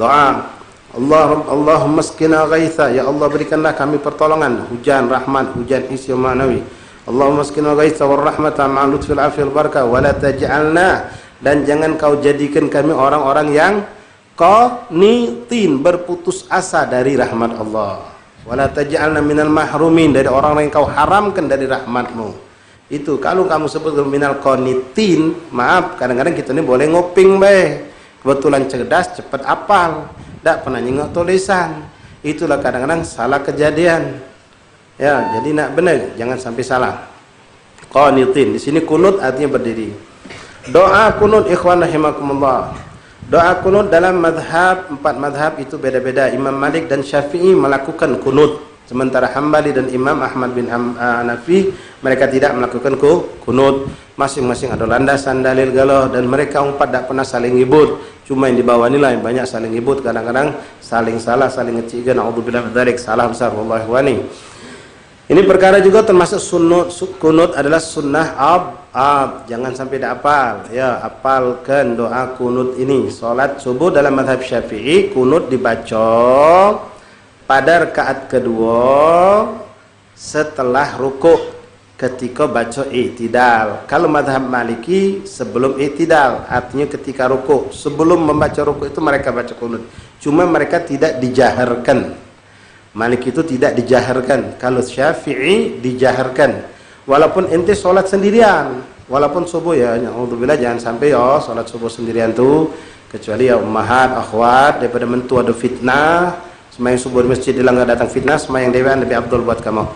Doa Allahumma askina ghaitha, ya Allah berikanlah kami pertolongan, hujan rahmat, hujan isi ma'nawi. Allahumma askina ghaitha wal rahmata ma'a lutfi wal afiyah wal barakah wa la taj'alna, dan jangan kau jadikan kami orang-orang yang qanitin, berputus asa dari rahmat Allah. Wala taj'alna minal mahrumin, dari orang yang kau haramkan dari rahmatmu. Itu kalau kamu sebut minal qanitin, maaf, kadang-kadang kita ini boleh ngoping kebetulan cerdas, cepat apal, tidak pernah nyengok tulisan. Itulah kadang-kadang salah kejadian. Ya, jadi nak benar, jangan sampai salah. Qanitin, di sini kunut artinya berdiri. Doa kunut ikhwan rahimakumullah. Doa kunut dalam madhab, 4 madhab itu beda-beda. Imam Malik dan Syafi'i melakukan kunut, sementara Hambali dan Imam Ahmad bin Hanafi mereka tidak melakukan kunut. Masing-masing ada landasan dalil galau, dan mereka 4 tidak pernah saling ngibut. Cuma yang di bawah inilah yang banyak saling ngibut, kadang-kadang saling salah, saling ngecikan. A'udzubillahi min dzalik, salah besar wallahi wani. Ini perkara juga termasuk kunut adalah sunnah jangan sampai tidak apal. Ya, apalkan doa kunut ini. Salat subuh dalam mazhab Syafi'i, kunut dibaca pada rakaat kedua setelah rukuk ketika baca i'tidal. Kalau mazhab Maliki sebelum i'tidal, artinya ketika rukuk. Sebelum membaca rukuk itu mereka baca kunut. Cuma mereka tidak dijaharkan. Malik itu tidak dijaharkan. Kalau Syafi'i dijaharkan. Walaupun ente sholat sendirian, walaupun subuh ya, alhamdulillah jangan sampai ya sholat subuh sendirian tuh, kecuali ya ummahat, akhwat, daripada mentu ada fitnah, semayang subuh di masjid dia nggak datang fitnah, semayang dewan lebih abdul buat kamu.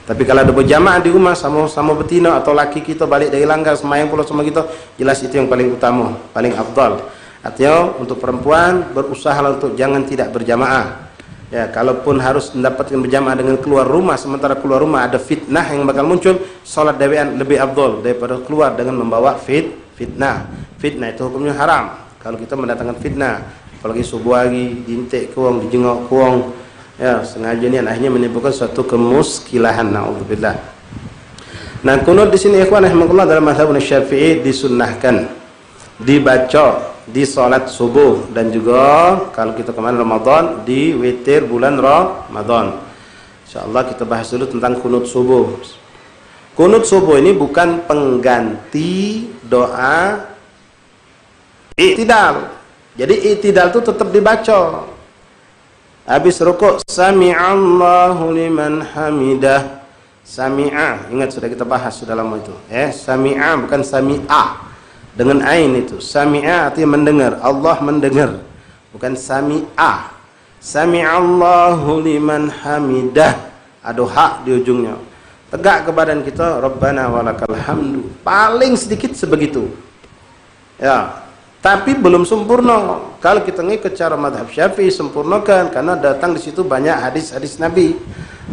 Tapi kalau ada berjamaah di rumah sama betina atau laki kita balik dari langgar semayang pula sama kita, jelas itu yang paling utama, paling abdul. Artinya untuk perempuan berusaha untuk jangan tidak berjamaah. Ya, kalaupun harus mendapatkan berjamaah dengan keluar rumah, sementara keluar rumah ada fitnah yang bakal muncul, sholat dewean lebih abdul daripada keluar dengan membawa fitnah. Fitnah itu hukumnya haram. Kalau kita mendatangkan fitnah, apalagi subuh hari, dintek kuang, dijengok kuang, ya sengaja ini akhirnya menimbulkan suatu kemuskilahan. Na'udzubillah. Nah, kunut di sini ikhwan rahimakumullah dalam mazhab Syafi'i disunnahkan dibaca di salat subuh, dan juga kalau kita kemarin Ramadan di witir bulan Ramadan. Insyaallah kita bahas dulu tentang kunut subuh. Kunut subuh ini bukan pengganti doa i'tidal. Jadi i'tidal itu tetap dibaca. Habis rukuk sami'allahu liman hamidah. Sami'a, ingat sudah kita bahas sudah lama itu. Sami'a bukan sami'a. Dengan ain itu. Sami'a artinya mendengar. Allah mendengar. Bukan sami'a. Sami'allahu liman hamidah. Ada hak di ujungnya. Tegak ke badan kita. Rabbana walakal hamdu. Paling sedikit sebegitu. Ya. Tapi belum sempurna. Kalau kita ngikut cara madhab Syafi'i, sempurnakan. Karena datang di situ banyak hadis-hadis Nabi.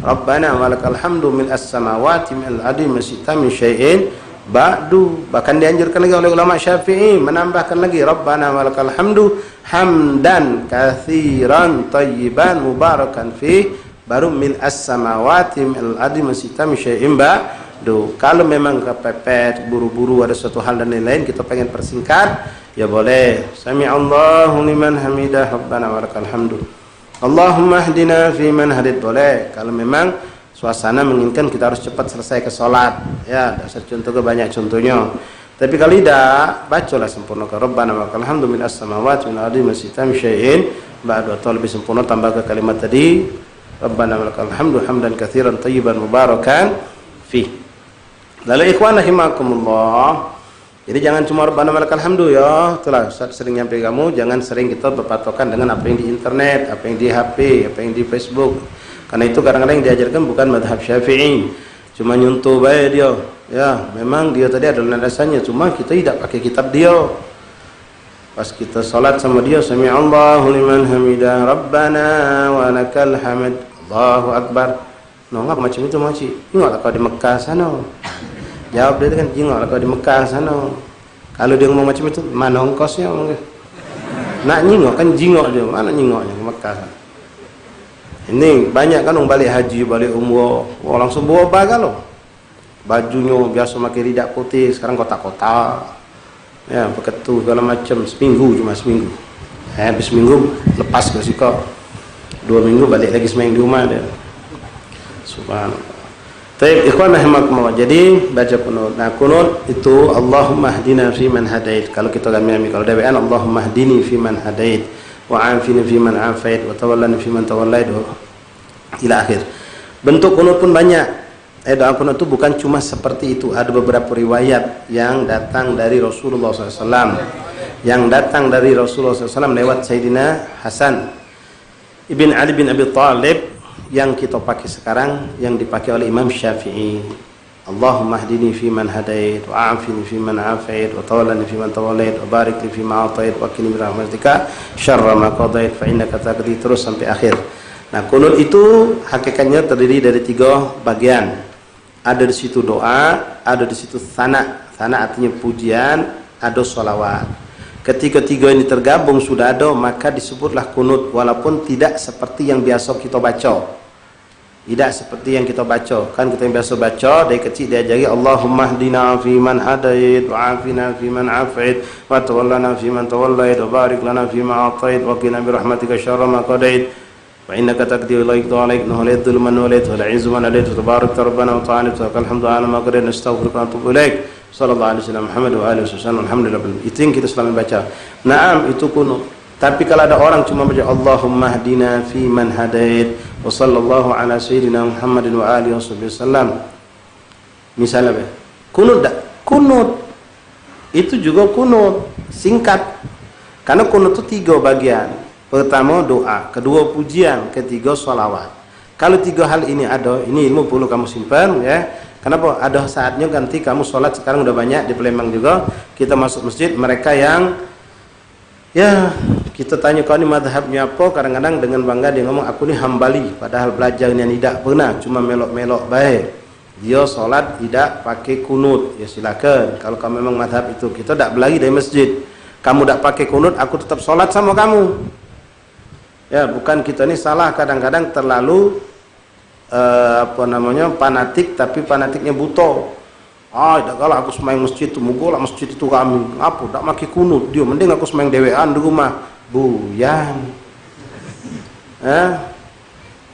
Rabbana walakal hamdu mil'as samawati mil'al ardi masita min syai'in ba'du. Bahkan dianjurkan lagi oleh ulama Syafi'i, menambahkan lagi Rabbana walakal hamdu hamdan katsiran thayyiban mubarakan fi, baru min as-samawati min al-ardi masita min syai'in ba'du. Kalau memang kepepet, buru-buru ada suatu hal dan lain-lain, kita pengen persingkat, ya boleh. Sami'allahu liman hamidah Rabbana walakal hamdu. Allahumma hdina fi man hadid, boleh. Kalau memang suasana menginginkan kita harus cepat selesai ke sholat, ya dasar contoh ke banyak contohnya. Tapi kalau tidak, bacalah sempurna ke Rabbana walakal hamdu min as-samawati min al-ardi masita min syai'in ba'du, atau lebih sempurna tambah ke kalimat tadi Rabbana walakal hamdu hamdan katsiran thayyiban mubarakan fi. Lalu ikhwan rahimakumullah, jadi jangan cuma Rabbana walakal hamdu ya. Itulah Ustaz sering nyampe kamu, jangan sering kita berpatokan dengan apa yang di internet, apa yang di HP, apa yang di Facebook. Karena itu kadang-kadang yang diajarkan bukan madhab Syafi'i, cuma nyuntuh baik dia. Ya, memang dia tadi ada landasannya, cuma kita tidak pakai kitab dia. Pas kita salat sama dia, sami'allahu liman hamidah Rabbana wa lakal hamd, Allahu akbar. Nggak macam itu makcik. Ingatlah kau di Mekah sana. Jawab dia kan, ingatlah kau di Mekah sana. Kalau dia ngomong macam itu, mana ongkosnya? Nak nyingok kan jingok dia, mana nyingoknya ke Mekah sana. Ini banyak kan orang balik haji, balik umrah, langsung bawa bagal loh. Bajunya biasa pakai ridak putih, sekarang kotak-kotak. Ya, beketu segala macam, seminggu cuma seminggu. Habis seminggu lepas ke siko. 2 minggu balik lagi seminggu di rumah dia. Subhanallah. Taib ikhwan rahimakumullah. Jadi baca kunut. Nah, kunut itu Allahumma hdina fi man hadait. Kalau kita kami kalau dewan Allahumma hdini fi man hadait wa afini fi man afait wa tawallani fi man tawallait ila akhir. Bentuk kunut pun banyak. Doa kunut itu bukan cuma seperti itu. Ada beberapa riwayat yang datang dari Rasulullah SAW. Yang datang dari Rasulullah SAW lewat Sayyidina Hasan Ibn Ali bin Abi Thalib, yang kita pakai sekarang, yang dipakai oleh Imam Syafi'i. Allahumma hdini fi man hadait wa afini fi man afait wa tawallani fi man tawallait wa barik li fi ma atait wa qini bi rahmatika syarra ma qadait fa innaka taqdi, terus sampai akhir. Nah, kunut itu hakikatnya terdiri dari 3 bagian. Ada di situ doa, ada di situ sana. Sana artinya pujian, ada sholawat. Ketika 3 ini tergabung sudah ada, maka disebutlah kunut, walaupun tidak seperti yang biasa kita baca. Tidak seperti yang kita baca. Kan kita yang biasa baca dari kecil diajari Allahumma hdina fi man hadait wa afina fi man afait wa tawallana fi man tawallait wa barik lana fi ma atait wa qina bi rahmatika syarra ma qadait wa innaka taqdi wa la yuqda alaik innahu la yadhillu man walayt wa la yu'izzu man adait tabarakta rabbana wa ta'ala alhamdu ala ma qadait nastaghfiruka wa atubu ilaik. Sallallahu alaihi wasallam Muhammad wa alihi wasallam alhamdulillah. Itu yang kita selalu baca. Naam, itu kunut. Tapi kalau ada orang cuma baca Allahumma hdina fi man hadait wa sallallahu ala sayyidina Muhammadin wa alihi wasallam, misalnya kunut tak? Kunut itu juga kunut singkat, karena kunut itu 3 bagian. Pertama doa, kedua pujian, ketiga sholawat. Kalau 3 hal ini ada, ini ilmu perlu kamu simpan ya. Kenapa? Ada saatnya ganti kamu sholat, sekarang udah banyak di Palembang juga kita masuk masjid, mereka yang ya kita tanya kau ini madhabnya apa, kadang-kadang dengan bangga dia ngomong aku ini hambali, padahal belajarnya tidak pernah, cuma melok-melok baik. Dia sholat tidak pakai kunut, ya silakan. Kalau kamu memang madhab itu, kita tidak berlari dari masjid. Kamu tidak pakai kunut, aku tetap sholat sama kamu. Ya, bukan kita ini salah kadang-kadang terlalu fanatik, tapi fanatiknya buta. Tidak kalah aku semayang masjid itu, mugolah masjid itu kami. Apa? Tak pakai kunut. Dia mending aku semayang dewean di rumah. Buyan.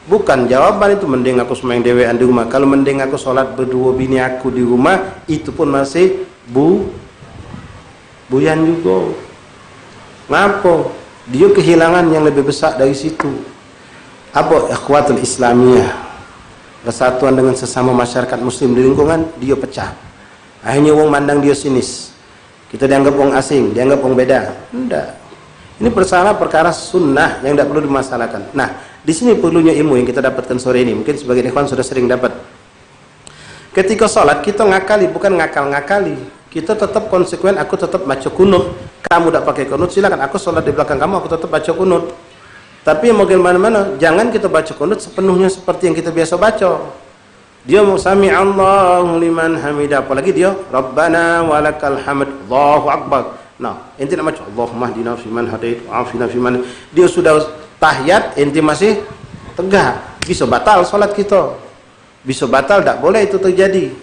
Bukan jawaban itu mending aku semayang dewean di rumah. Kalau mending aku sholat berdua bini aku di rumah, itu pun masih buyan juga. Ngapa? Dia kehilangan yang lebih besar dari situ. Apa? Ikhwatul Islamiyah, persatuan dengan sesama masyarakat muslim di lingkungan, dia pecah. Akhirnya orang mandang dia sinis. Kita dianggap orang asing, dianggap orang beda. Tidak. Ini perkara sunnah yang tidak perlu dimasalahkan. Nah, di sini perlunya ilmu yang kita dapatkan sore ini. Mungkin sebagian ikhwan sudah sering dapat. Ketika sholat kita ngakali, bukan ngakal-ngakali. Kita tetap konsekuen, aku tetap baca kunut. Kamu tidak pakai kunut, silakan. Aku sholat di belakang kamu, aku tetap baca kunut. Tapi mau gimana-mana, jangan kita baca kunut sepenuhnya seperti yang kita biasa baca. Dia mau sami Allahu liman hamidah, apalagi dia Rabbana walakal hamd, Allahu akbar. Nah, ente nak baca Allahumma hdina fi man hadait wa afina fi man, dia sudah tahiyat, ente masih tegak, bisa batal salat kita. Bisa batal, tak boleh itu terjadi.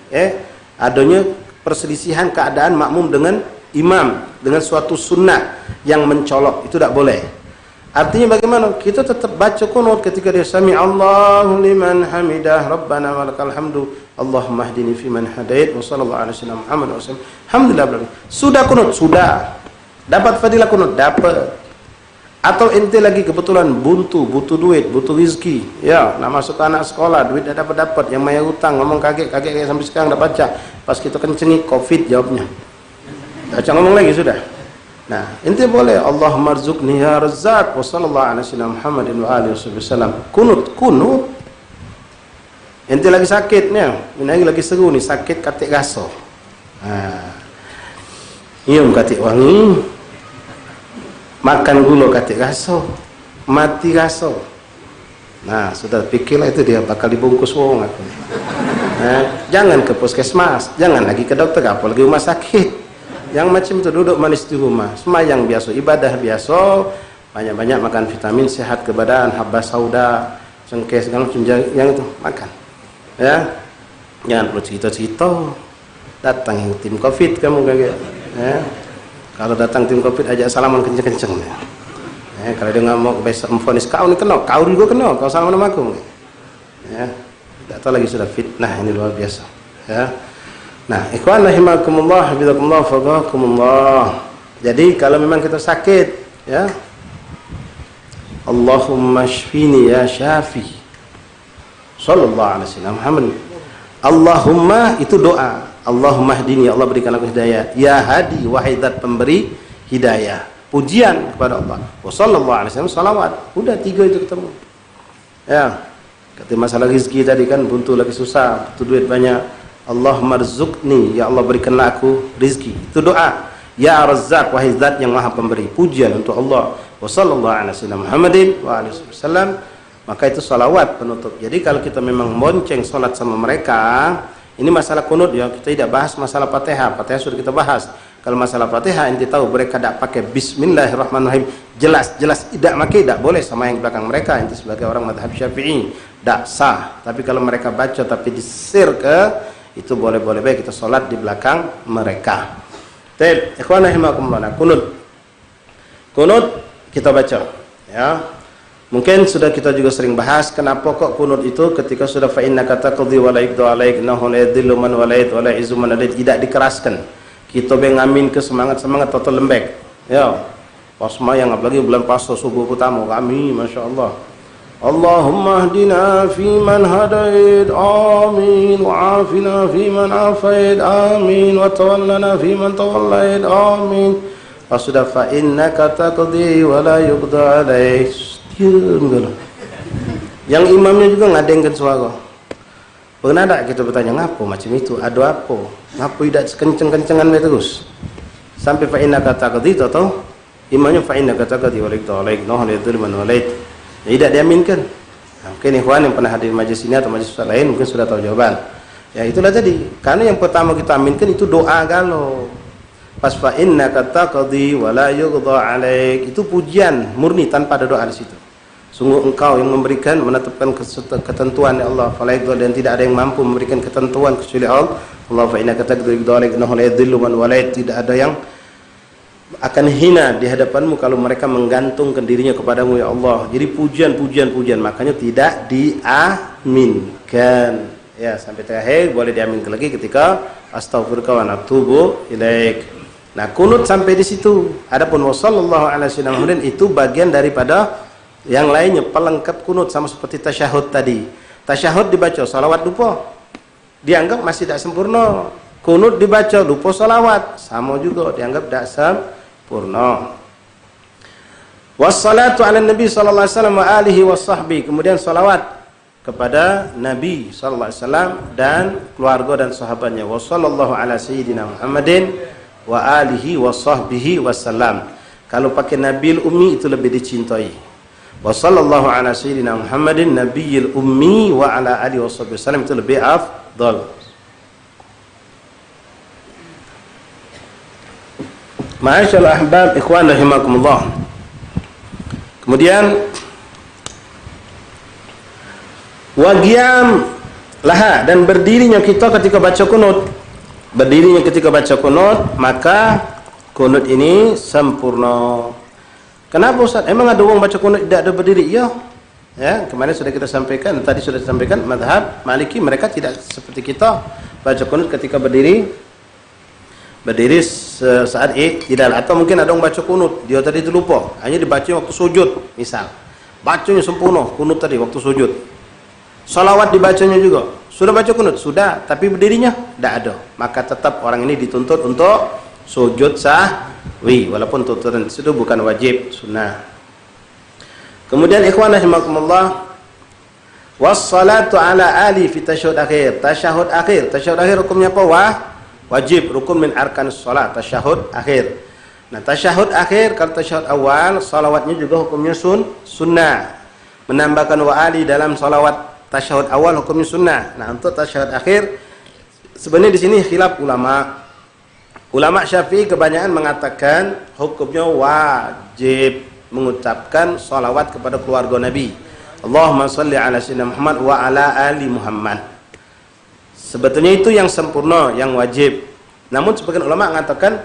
Adanya perselisihan keadaan makmum dengan imam dengan suatu sunnah yang mencolok, itu tak boleh. Artinya bagaimana? Kita tetap baca kunut ketika dia sami Allahu liman hamidah Rabbana walakal hamdu Allahumma hdini fi man hadait wa sallallahu alaihi wasallam Muhammad wa sallam. Alhamdulillah. Sudah kunut, sudah. Dapat fadilah kunut, dapat. Atau ente lagi kebetulan butuh duit, butuh rezeki. Ya, nak masuk anak sekolah, duit dah dapat. Yang bayar hutang ngomong kaget sampai sekarang dah baca. Pas kita kencengi Covid jawabnya. Baca ngomong lagi sudah. Nah, ente boleh Allahumma rzuqni ya razzaq wa sallallahu alaihi wasallam Muhammadin wa alihi wasallam. Kunut. Ente lagi sakitnya, ini lagi seru nih, sakit katik gaso. Ium katik wangi. Makan gula katik gaso. Mati gaso. Nah, sudah pikirlah itu dia bakal dibungkus wong aku. Jangan ke puskesmas, jangan lagi ke dokter, apalagi rumah sakit. Yang macam itu duduk manis di rumah, semayang biasa, ibadah biasa, banyak-banyak makan vitamin sehat ke badan, habba sauda, cengkeh segala macam yang itu makan. Ya, jangan perlu cerita-cerita. Datang yang tim Covid kamu kaget. Ya, kalau datang tim Covid ajak salaman kenceng-kenceng. Kalau dia nggak mau besok memfonis kau ni kena, kau juga kena, kau salaman sama aku. Ya, Tidak tahu lagi sudah fitnah ini luar biasa. Ya. Nah, ikhwan rahimakumullah, hafizakumullah, faqahakumullah. Jadi kalau memang kita sakit, ya, Allahumma shfini ya syafi. Sallallahu alaihi wasallam Muhammad. Allahumma itu doa. Allahumma hdini, ya Allah berikan aku hidayah. Ya hadi, wahai zat pemberi hidayah. Pujian kepada Allah. Wa sallallahu alaihi wasallam, salawat. Udah 3 itu ketemu. Ya. Kata masalah rezeki tadi kan buntu lagi susah, butuh duit banyak. Allahumma rzuqni, ya Allah berikanlah aku rezeki. Itu doa. Ya Razzaq, wahai zat yang maha pemberi. Pujian untuk Allah. Wa sallallahu alaihi wasallam Muhammadin wa alihi wasallam. Maka itu salawat penutup. Jadi kalau kita memang bonceng salat sama mereka, ini masalah kunut ya, kita tidak bahas masalah Fatihah. Fatihah sudah kita bahas. Kalau masalah Fatihah ente tahu mereka tidak pakai bismillahirrahmanirrahim. Jelas tidak pakai, tidak boleh sama yang belakang mereka. Ente sebagai orang mazhab Syafi'i tidak sah. Tapi kalau mereka baca tapi disir ke, itu boleh-boleh baik kita salat di belakang mereka. Baik, ikhwan rahimakumullah. Kunut kita baca ya. Mungkin sudah kita juga sering bahas kenapa kok kunut itu ketika sudah fa innaka taqdi wa la yuqda alaik innahu la yadhillu man walait wa la yu'izzu man adait tidak dikeraskan. Kita bengamin ke semangat atau lembek. Ya. Pas yang apalagi bulan puasa subuh pertama kami masyaallah. Allahumma hdina fi man hadait amin wa afina fi man afait amin wa tawallana fi man tawallait amin. Pas sudah fa innaka taqdi wa la yuqda alaik. Yang imamnya juga ngadengkan suara. Pernah tak kita bertanya ngapa macam itu? Ada apa? Ngapa tidak kenceng-kencengan terus? Sampai fa innaka taqdi atau imamnya fa innaka taqdi wa la yuqda alaik innahu la yadhillu man walait. Tidak diaminkan. Nah, mungkin ikhwan yang pernah hadir majlis ini atau majlis lain mungkin sudah tahu jawaban. Ya itulah tadi. Karena yang pertama kita aminkan itu doa galau. Pas fa innaka taqdi wa la yuqda alaik itu pujian murni tanpa ada doa di situ. Sungguh engkau yang memberikan menetapkan ketentuan ya Allah. Fala yuqda dan tidak ada yang mampu memberikan ketentuan kecuali Allah. Allah fa innaka taqdi wa alaik innahu la yadhillu man walait. Tidak ada yang akan hina di hadapanmu kalau mereka menggantungkan dirinya kepadamu ya Allah. Jadi pujian. Makanya tidak diaminkan. Ya, sampai terakhir boleh diaminkan lagi ketika astaghfiruka wa atubu ilaik. Nah, kunut sampai di situ. Adapun wasallallahu alaihi wasallam itu bagian daripada yang lainnya pelengkap kunut sama seperti tasyahud tadi. Tasyahud dibaca salawat lupa. Dianggap masih tidak sempurna. Kunut dibaca lupa salawat sama juga dianggap tidak sempurna. Wassalatu ala nabi sallallahu alaihi wasallam wa alihi washabbi. Kemudian salawat kepada Nabi sallallahu alaihi wasallam dan keluarga dan sahabatnya. Wassallallahu ala sayyidina Muhammadin wa alihi washabbihi wasallam. Kalau pakai Nabil Ummi itu lebih dicintai. Wassallallahu ala sayyidina Muhammadin nabiyil ummi wa ala alihi washabbihi wasallam itu lebih afdal. Ma'asyarul ahbab ikhwan rahimakumullah. Kemudian waqiyam laha dan berdirinya kita ketika baca kunut. Berdirinya ketika baca kunut, maka kunut ini sempurna. Kenapa Ustaz? Emang ada orang baca kunut tidak ada berdiri? Ya. Ya, kemarin sudah kita sampaikan, tadi sudah disampaikan mazhab Maliki mereka tidak seperti kita baca kunut ketika berdiri saat i'tidal atau mungkin ada orang baca kunut dia tadi itu lupa hanya dibaca waktu sujud misal bacanya sempurna kunut tadi waktu sujud salawat dibacanya juga sudah baca kunut sudah tapi berdirinya tidak ada maka tetap orang ini dituntut untuk sujud sahwi walaupun tuntutan itu bukan wajib sunnah. Kemudian ikhwan rahimakumullah wassalatu ala ali fi tasyahud akhir. Tasyahud akhir hukumnya apa? Wajib, rukun min arkanis shalah, tasyahud akhir. Nah, tasyahud akhir kalau tasyahud awal, salawatnya juga hukumnya sunnah. Menambahkan wa ali dalam salawat tasyahud awal hukumnya sunnah. Nah, untuk tasyahud akhir sebenarnya di sini khilaf ulama. Ulama Syafi'i kebanyakan mengatakan hukumnya wajib mengucapkan salawat kepada keluarga Nabi. Allahumma salli ala sayyidina Muhammad wa ala ali Muhammad. Sebetulnya itu yang sempurna, yang wajib. Namun sebagian ulama mengatakan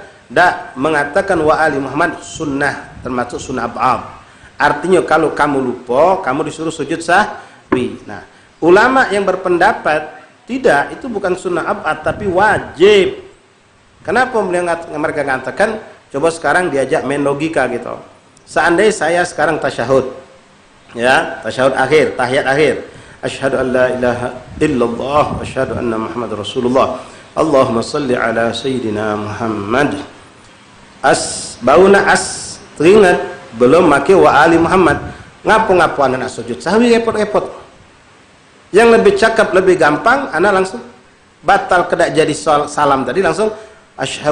mengatakan wa ali Muhammad sunnah, termasuk sunnah ab'ab. Artinya kalau kamu lupa, kamu disuruh sujud sahwi. Nah, Ulama yang berpendapat tidak, itu bukan sunnah abad tapi wajib. Kenapa mereka mengatakan coba sekarang diajak main logika gitu. Seandainya saya sekarang tasyahud, ya, tasyahud akhir, tahiyat akhir, asyhadu an la ilaha illallah wa asyhadu anna muhammadar rasulullah, Allahumma salli ala sayyidina Muhammad, bauna teringat belum make wa ali Muhammad, ngapu anak sujud sahwi repot-repot. Yang lebih cakap, lebih gampang, anak langsung batal kedak jadi salam tadi, langsung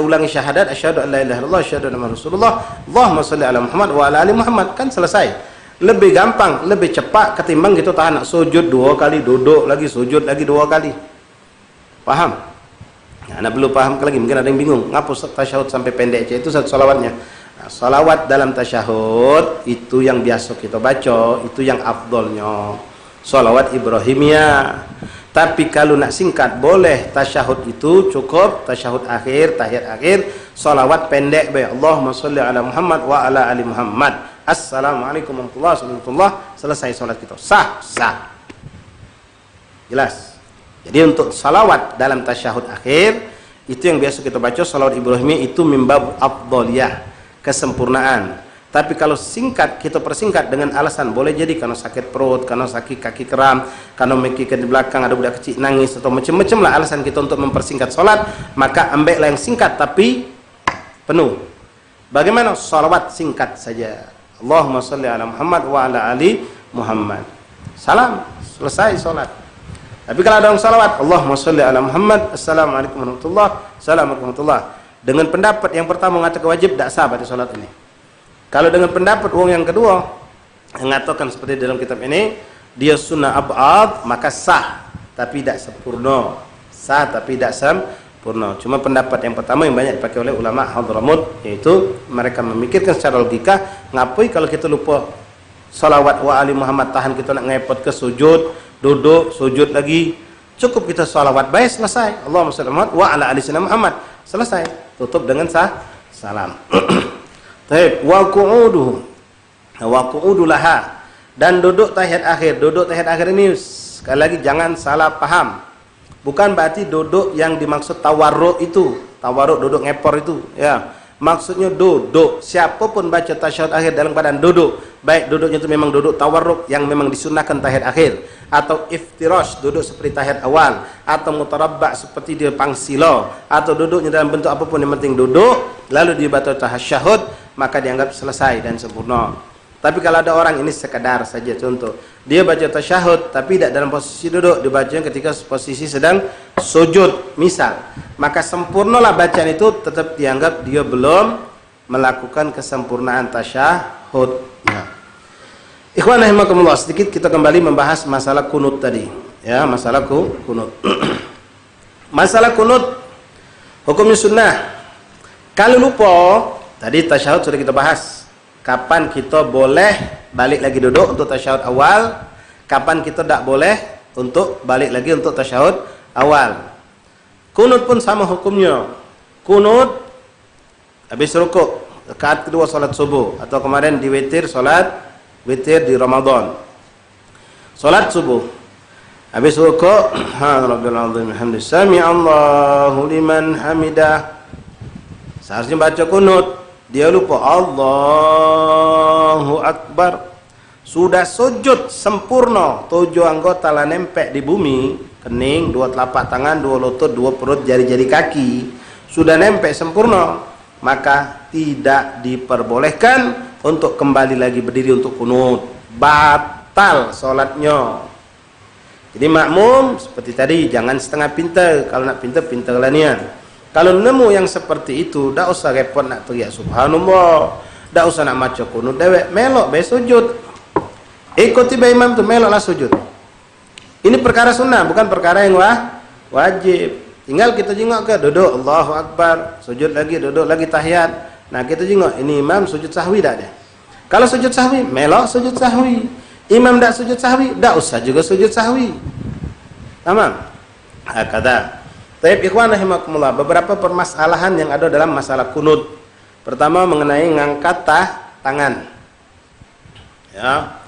ulangi syahadat, asyhadu an la ilaha illallah, asyhadu anna muhammadar rasulullah, Allahumma shalli ala Muhammad wa ala ali Muhammad, kan selesai. Lebih gampang, lebih cepat ketimbang gitu tahan sujud 2 kali, duduk lagi, sujud lagi 2 kali. Paham? Nah, anak belum paham lagi, mungkin ada yang bingung, ngapus tasyahud sampai pendek aja, itu satu salawatnya. Nah, salawat dalam tasyahud itu yang biasa kita baca, itu yang afdolnya. Salawat Ibrahimiyah. Tapi kalau nak singkat boleh tasyahud itu cukup tasyahud akhir, tahiyat akhir, salawat pendek baik. Allahumma shalli ala Muhammad wa ala ali Muhammad. Assalamualaikum warahmatullahi wabarakatuh. Selesai salat kita. Sah. Jelas. Jadi untuk salawat dalam tasyahud akhir itu yang biasa kita baca salawat Ibrahimiyah, itu mimbab afdaliyah, kesempurnaan. Tapi kalau singkat, kita persingkat dengan alasan boleh jadi karena sakit perut, karena sakit kaki kram, karena mikir di belakang ada budak kecil nangis, atau macam-macam lah alasan kita untuk mempersingkat solat, maka ambillah yang singkat tapi penuh. Bagaimana? Salawat singkat saja. Allahumma shalli ala Muhammad wa ala ali Muhammad. Salam, selesai solat. Tapi kalau ada orang salawat, Allahumma shalli ala Muhammad, assalamualaikum warahmatullahi wabarakatuh. Dengan pendapat yang pertama mengatakan wajib, tak sah pada solat ini. Kalau dengan pendapat orang yang kedua mengatakan seperti dalam kitab ini, dia sunnah ab'ad, maka sah tapi tidak sempurna. Sah tapi tidak sempurna. Cuma pendapat yang pertama yang banyak dipakai oleh ulama Hadramut, yaitu mereka memikirkan secara logika, ngapain kalau kita lupa salawat wa ali Muhammad, tahan kita nak ngepot ke sujud, duduk, sujud lagi. Cukup kita salawat baik, selesai. Allahumma shalli ala Muhammad wa ala ali Muhammad, selesai. Tutup dengan salam. Wa qu'udu laha, dan duduk tahiyat akhir. Duduk tahiyat akhir ini sekali lagi jangan salah paham. Bukan berarti duduk yang dimaksud tawarruk itu. Tawarruk duduk ngepor itu, ya. Maksudnya duduk. Siapapun baca tasyahud akhir dalam keadaan duduk, baik duduknya itu memang duduk tawarruk yang memang disunahkan tahiyat akhir, atau iftirash duduk seperti tahiyat awal, atau mutarabba seperti dia pangsilo, atau duduknya dalam bentuk apapun yang penting duduk, lalu dia baca tasyahud, maka dianggap selesai dan sempurna. Tapi kalau ada orang ini sekadar saja, contoh dia baca tasyahud tapi tidak dalam posisi duduk, dibacanya ketika posisi sedang sujud misal, maka sempurnalah bacaan itu, tetap dianggap dia belum melakukan kesempurnaan tasyahud. Nah, ikhwan rahimakumullah, sedikit kita kembali membahas masalah kunut tadi, ya, masalah kunut. Masalah kunut hukumnya sunnah. Kalau lupa, tadi tasyahud sudah kita bahas. Kapan kita boleh balik lagi duduk untuk tasyahud awal, kapan kita tidak boleh untuk balik lagi untuk tasyahud awal. Kunut pun sama hukumnya. Kunut habis rukuk, rakaat kedua salat subuh, atau kemarin di witir, salat witir di Ramadan. Salat subuh habis rukuk, Rabbil azim hamdi sami Allahu liman hamidah. Seharusnya baca kunut, dia lupa Allahu Akbar. Sudah sujud sempurna, 7 anggota lah nempel di bumi, kening, 2 telapak tangan, 2 lutut, 2 perut, jari-jari kaki, sudah nempel sempurna, maka tidak diperbolehkan untuk kembali lagi berdiri untuk kunut. Batal solatnya. Jadi makmum seperti tadi, jangan setengah pintar. Kalau nak pintar-pintarlah niat. Kalau nemu yang seperti itu, tak usah repot nak teriak subhanallah, tak usah nak maca kunut dewek, melok be sujud. Ikuti be imam tu, meloklah sujud. Ini perkara sunnah, bukan perkara yang wajib. Tinggal kita jengok ke duduk, Allahu Akbar, sujud lagi, duduk lagi tahiyat. Nah, kita jengok ini imam sujud sahwi tak ada. Kalau sujud sahwi, melok sujud sahwi. Imam tak sujud sahwi, tak usah juga sujud sahwi. Tamam? Kata Taib ikhwan rahimakumullah, beberapa permasalahan yang ada dalam masalah kunut. Pertama mengenai ngangkat tangan. Ya.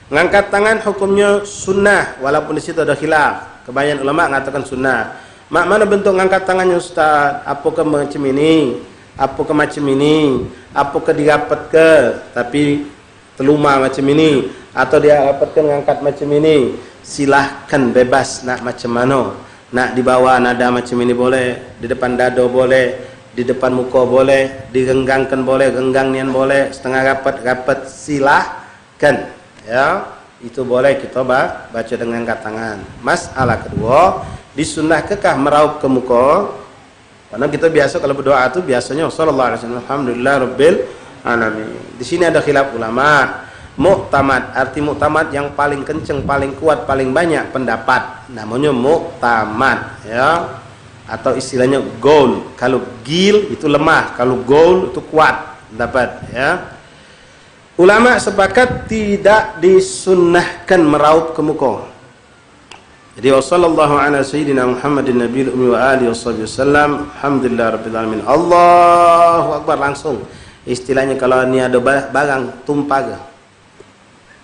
Ngangkat tangan hukumnya sunnah, walaupun di situ ada khilaf. Kebanyakan ulama mengatakan sunnah. Mana bentuk ngangkat tangannya Ustaz? Apakah macam ini? Apakah macam ini? Apakah dirapat ke? Tapi teluma macam ini, atau dia rapatkan ngangkat macam ini? Silahkan, bebas nak macam mana. Nak di bawah nada macam ini boleh, di depan dada boleh, di depan muka boleh, digenggangkan boleh, genggang nian boleh, setengah rapat silahkan. Ya, itu boleh kita baca dengan angkat tangan. Masalah kedua, disunnahkah meraup ke muka? Karena kita biasa kalau berdoa itu biasanya sallallahu alaihi wasallam alhamdulillah rabbil alamin. Di sini ada khilaf ulama. Muktamad, arti muktamad yang paling kenceng, paling kuat, paling banyak pendapat, namanya muktamad, ya. Atau istilahnya gaul. Kalau gil itu lemah, kalau gaul itu kuat, dapat, ya. Ulama sepakat tidak disunnahkan meraup ke muka. Jadi sallallahu ala sayyidina Muhammadin nabiyil ummi wa alihi wasallam, alhamdulillah rabbil alamin. Allahu akbar langsung. Istilahnya kalau ni ada barang tumpah ke.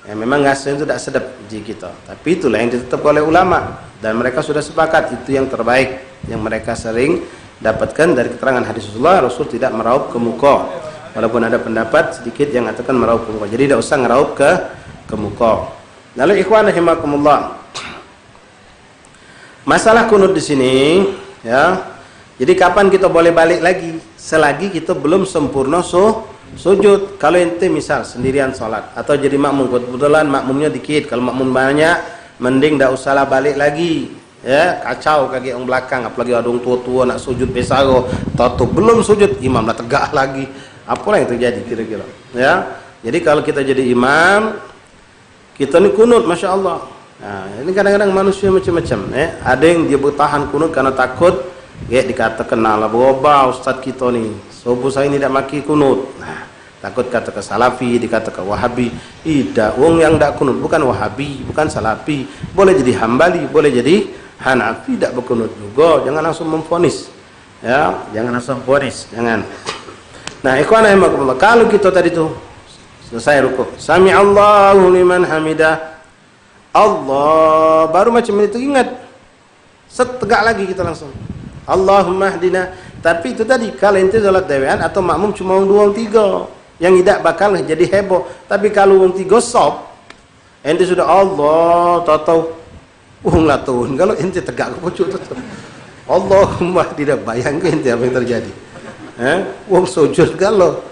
Ya, memang rasanya itu tidak sedap di kita, tapi itulah yang ditetapkan oleh ulama dan mereka sudah sepakat itu yang terbaik yang mereka sering dapatkan dari keterangan hadis Rasulullah. Rasul tidak meraup ke muka, walaupun ada pendapat sedikit yang mengatakan meraup ke muka, jadi tidak usah meraup ke muka. Lalu ikhwan rahimakumullah, masalah kunut di sini, ya. Jadi kapan kita boleh balik lagi? Selagi kita belum sempurna sujud. Kalau ente misal sendirian sholat atau jadi makmum, kebetulan makmumnya dikit, kalau makmum banyak mending tidak usahlah balik lagi, ya. Kacau kaki orang belakang, apalagi ada orang tua-tua nak sujud besaro, tahu belum sujud imam dah tegak lagi. Apalah yang terjadi kira-kira, ya. Jadi kalau kita jadi imam, kita ni kunut, masya Allah. Nah, ini kadang-kadang manusia macam-macam, ya. Ada yang dia bertahan kunut karena takut, ya, dikatakan lah berubah ustaz kita ni, subuh saya ni tidak maki kunut. Nah, takut kata ke salafi, dikata ke wahabi. Tidak, wong yang tidak kunut bukan wahabi, bukan salafi. Boleh jadi hambali, boleh jadi hanafi, tidak berkunut juga. Jangan langsung memvonis, ya, jangan langsung memvonis, jangan. Nah, ikhwan rahimakumullah, kalau kita tadi tu selesai rukuk, sami Allahu liman hamidah, Allah, baru macam itu ingat, setegak lagi kita langsung Allahumma hdina. Tapi itu tadi kalau ente salat dewan atau makmum cuma dua orang tiga, yang tidak bakal jadi heboh. Tapi kalau orang tiga sop, ente sudah Allah tahu lah tuhun. Kalau ente tegak ke pucuk tetap Allahumma hdina, bayangkan ente apa yang terjadi. Wong sujud kalau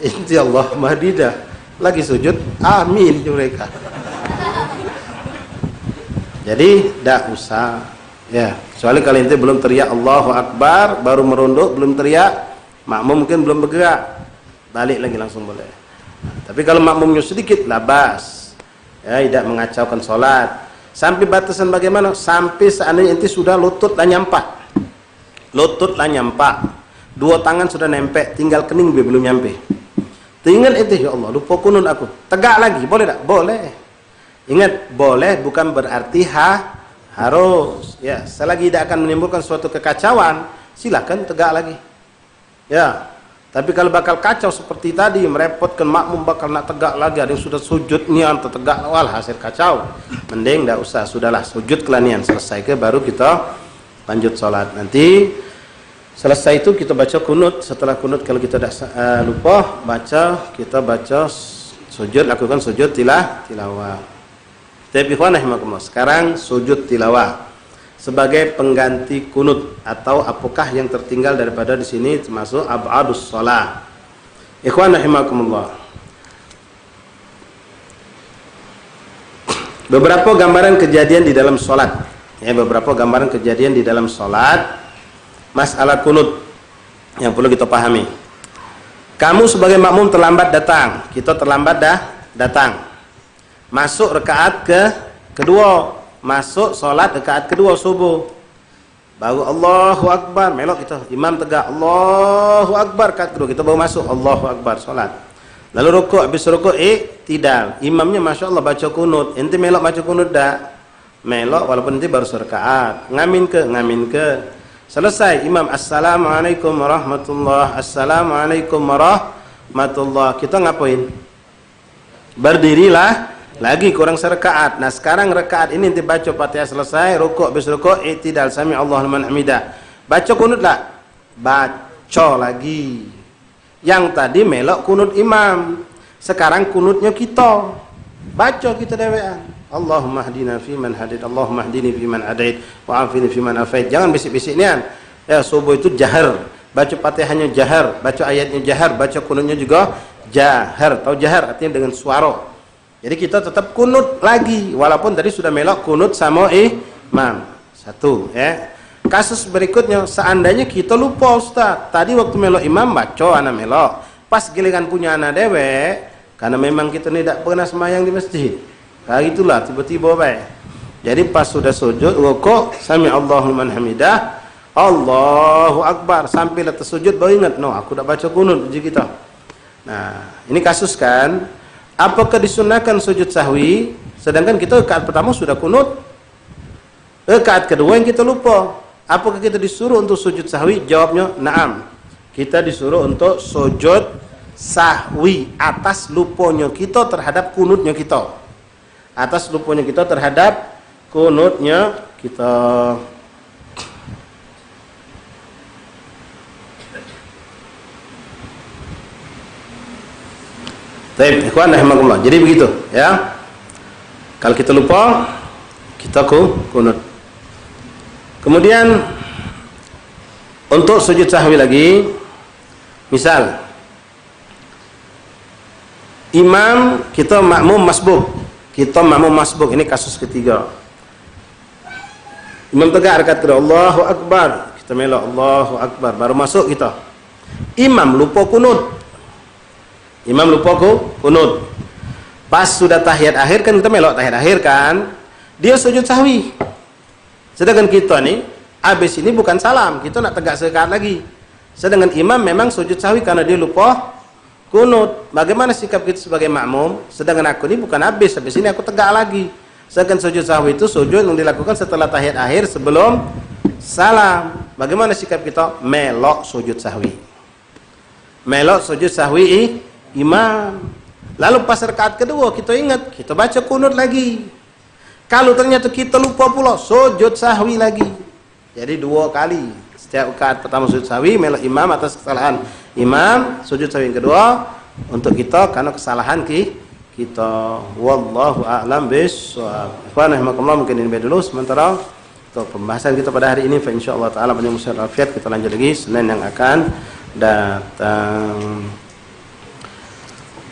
ente Allahumma hdina lagi sujud, amin mereka. Jadi tidak usah, ya, kecuali kalau ente belum teriak Allahu Akbar, baru merunduk, belum teriak, makmum mungkin belum bergerak, balik lagi langsung boleh. Tapi kalau makmumnya sedikit, labas, ya, tidak mengacaukan sholat. Sampai batasan bagaimana? Sampai seandainya ente sudah lututlah nyampak, dua tangan sudah nempel, tinggal kening belum nyampe. Tinggal ente, ya Allah, lupa kunut aku, tegak lagi, boleh tak? Boleh. Ingat, boleh bukan berarti harus, ya. Selagi tidak akan menimbulkan suatu kekacauan, silakan tegak lagi, ya. Tapi kalau bakal kacau seperti tadi, merepotkan makmum, bakal nak tegak lagi, ada yang sudah sujud nian tegak, wal hasil kacau, mending tidak usah, sudahlah sujud kelanian selesai ke baru kita lanjut sholat. Nanti selesai itu kita baca kunut. Setelah kunut kalau kita dah lupa baca, kita baca sujud, lakukan sujud tilawah. Tapi sekarang sujud tilawah sebagai pengganti kunut, atau apakah yang tertinggal daripada di sini termasuk ab'adus shalah. Ikhwan rahimakumullah, beberapa gambaran kejadian di dalam sholat, ya, beberapa gambaran kejadian di dalam sholat masalah kunut yang perlu kita pahami. Kamu sebagai makmum terlambat datang, kita terlambat datang, masuk rakaat kedua, masuk solat rakaat kedua subuh, baru Allahu Akbar, melok kita, imam tegak Allahu Akbar, rakaat kedua kita baru masuk Allahu Akbar solat, lalu rukuk, habis rukuk tidak, imamnya masya Allah baca kunut, ente melok baca kunut dah, melok walaupun ente baru serakaat, ngamin ke, selesai imam assalamualaikum warahmatullah, assalamualaikum warahmatullah, kita ngapain? Berdirilah Lagi kurang serakaat. Nah sekarang rakaat ini dibaca Fatihah selesai, rukuk habis rukuk, i'tidal, sami Allahu liman hamidah. Baca kunut lah. Baca lagi. Yang tadi melok kunut imam. Sekarang kunutnya kita. Baca kita dewean. Allahumma hdina fi man hadid, Allahumma hdini fi man hadid, wa afini fi man afait. Jangan bisik-bisik nian. Ya subuh itu jahar. Baca Fatihahnya jahar, baca ayatnya jahar, baca kunutnya juga jahar. Tahu jahar artinya dengan suara. Jadi kita tetap kunut lagi walaupun tadi sudah melok kunut sama imam. Satu ya. Kasus berikutnya seandainya kita lupa Ustaz. Tadi waktu melok imam baca anak melok. Pas giliran punya anak dewe karena memang kita tidak pernah semayang di masjid. Kayak itulah tiba-tiba baik. Jadi pas sudah sujud rukuk sami Allahu liman hamidah, Allahu akbar, sampai letak sujud baru ingat, no aku dah baca kunut uji kita. Nah, ini kasus kan, apakah disunahkan sujud sahwi sedangkan kita rakaat pertama sudah kunut? Rakaat kedua yang kita lupa. Apakah kita disuruh untuk sujud sahwi? Jawabnya na'am. Kita disuruh untuk sujud sahwi atas lupanya kita terhadap kunutnya kita. Atas lupanya kita terhadap kunutnya kita. Baik, ikhwan rahimakumullah. Jadi begitu, ya. Kalau kita lupa, kita kunut. Kemudian untuk sujud sahwi lagi, misal imam kita makmum masbuk. Kita makmum masbuk, ini kasus ketiga. Imam tegak rakaat kedua, Allahu akbar. Kita melok Allahu akbar, baru masuk kita. Imam lupa kunut. Imam lupa kunut. Pas sudah tahiyat akhir kan kita melok tahiyat akhir kan. Dia sujud sahwi. Sedangkan kita nih habis ini bukan salam, kita nak tegak serakaat lagi. Sedangkan imam memang sujud sahwi karena dia lupa kunut. Bagaimana sikap kita sebagai makmum? Sedangkan aku ini bukan habis ini aku tegak lagi. Sedangkan sujud sahwi itu sujud yang dilakukan setelah tahiyat akhir sebelum salam. Bagaimana sikap kita? Melok sujud sahwi. Melok sujud sahwi imam. Lalu pas rakaat kedua kita ingat, kita baca kunut lagi. Kalau ternyata kita lupa pula, sujud sahwi lagi. Jadi 2 kali. Setiap rakaat pertama sujud sahwi, melok imam atas kesalahan imam, sujud sahwi yang kedua untuk kita karena kesalahan kita. Wallahu a'lam bishawab. Ikhwan rahimakumullah, mungkin ini dulu sementara untuk pembahasan kita pada hari ini. Fa insyaallah taala banyak musyarakat kita lanjut lagi Senin yang akan datang.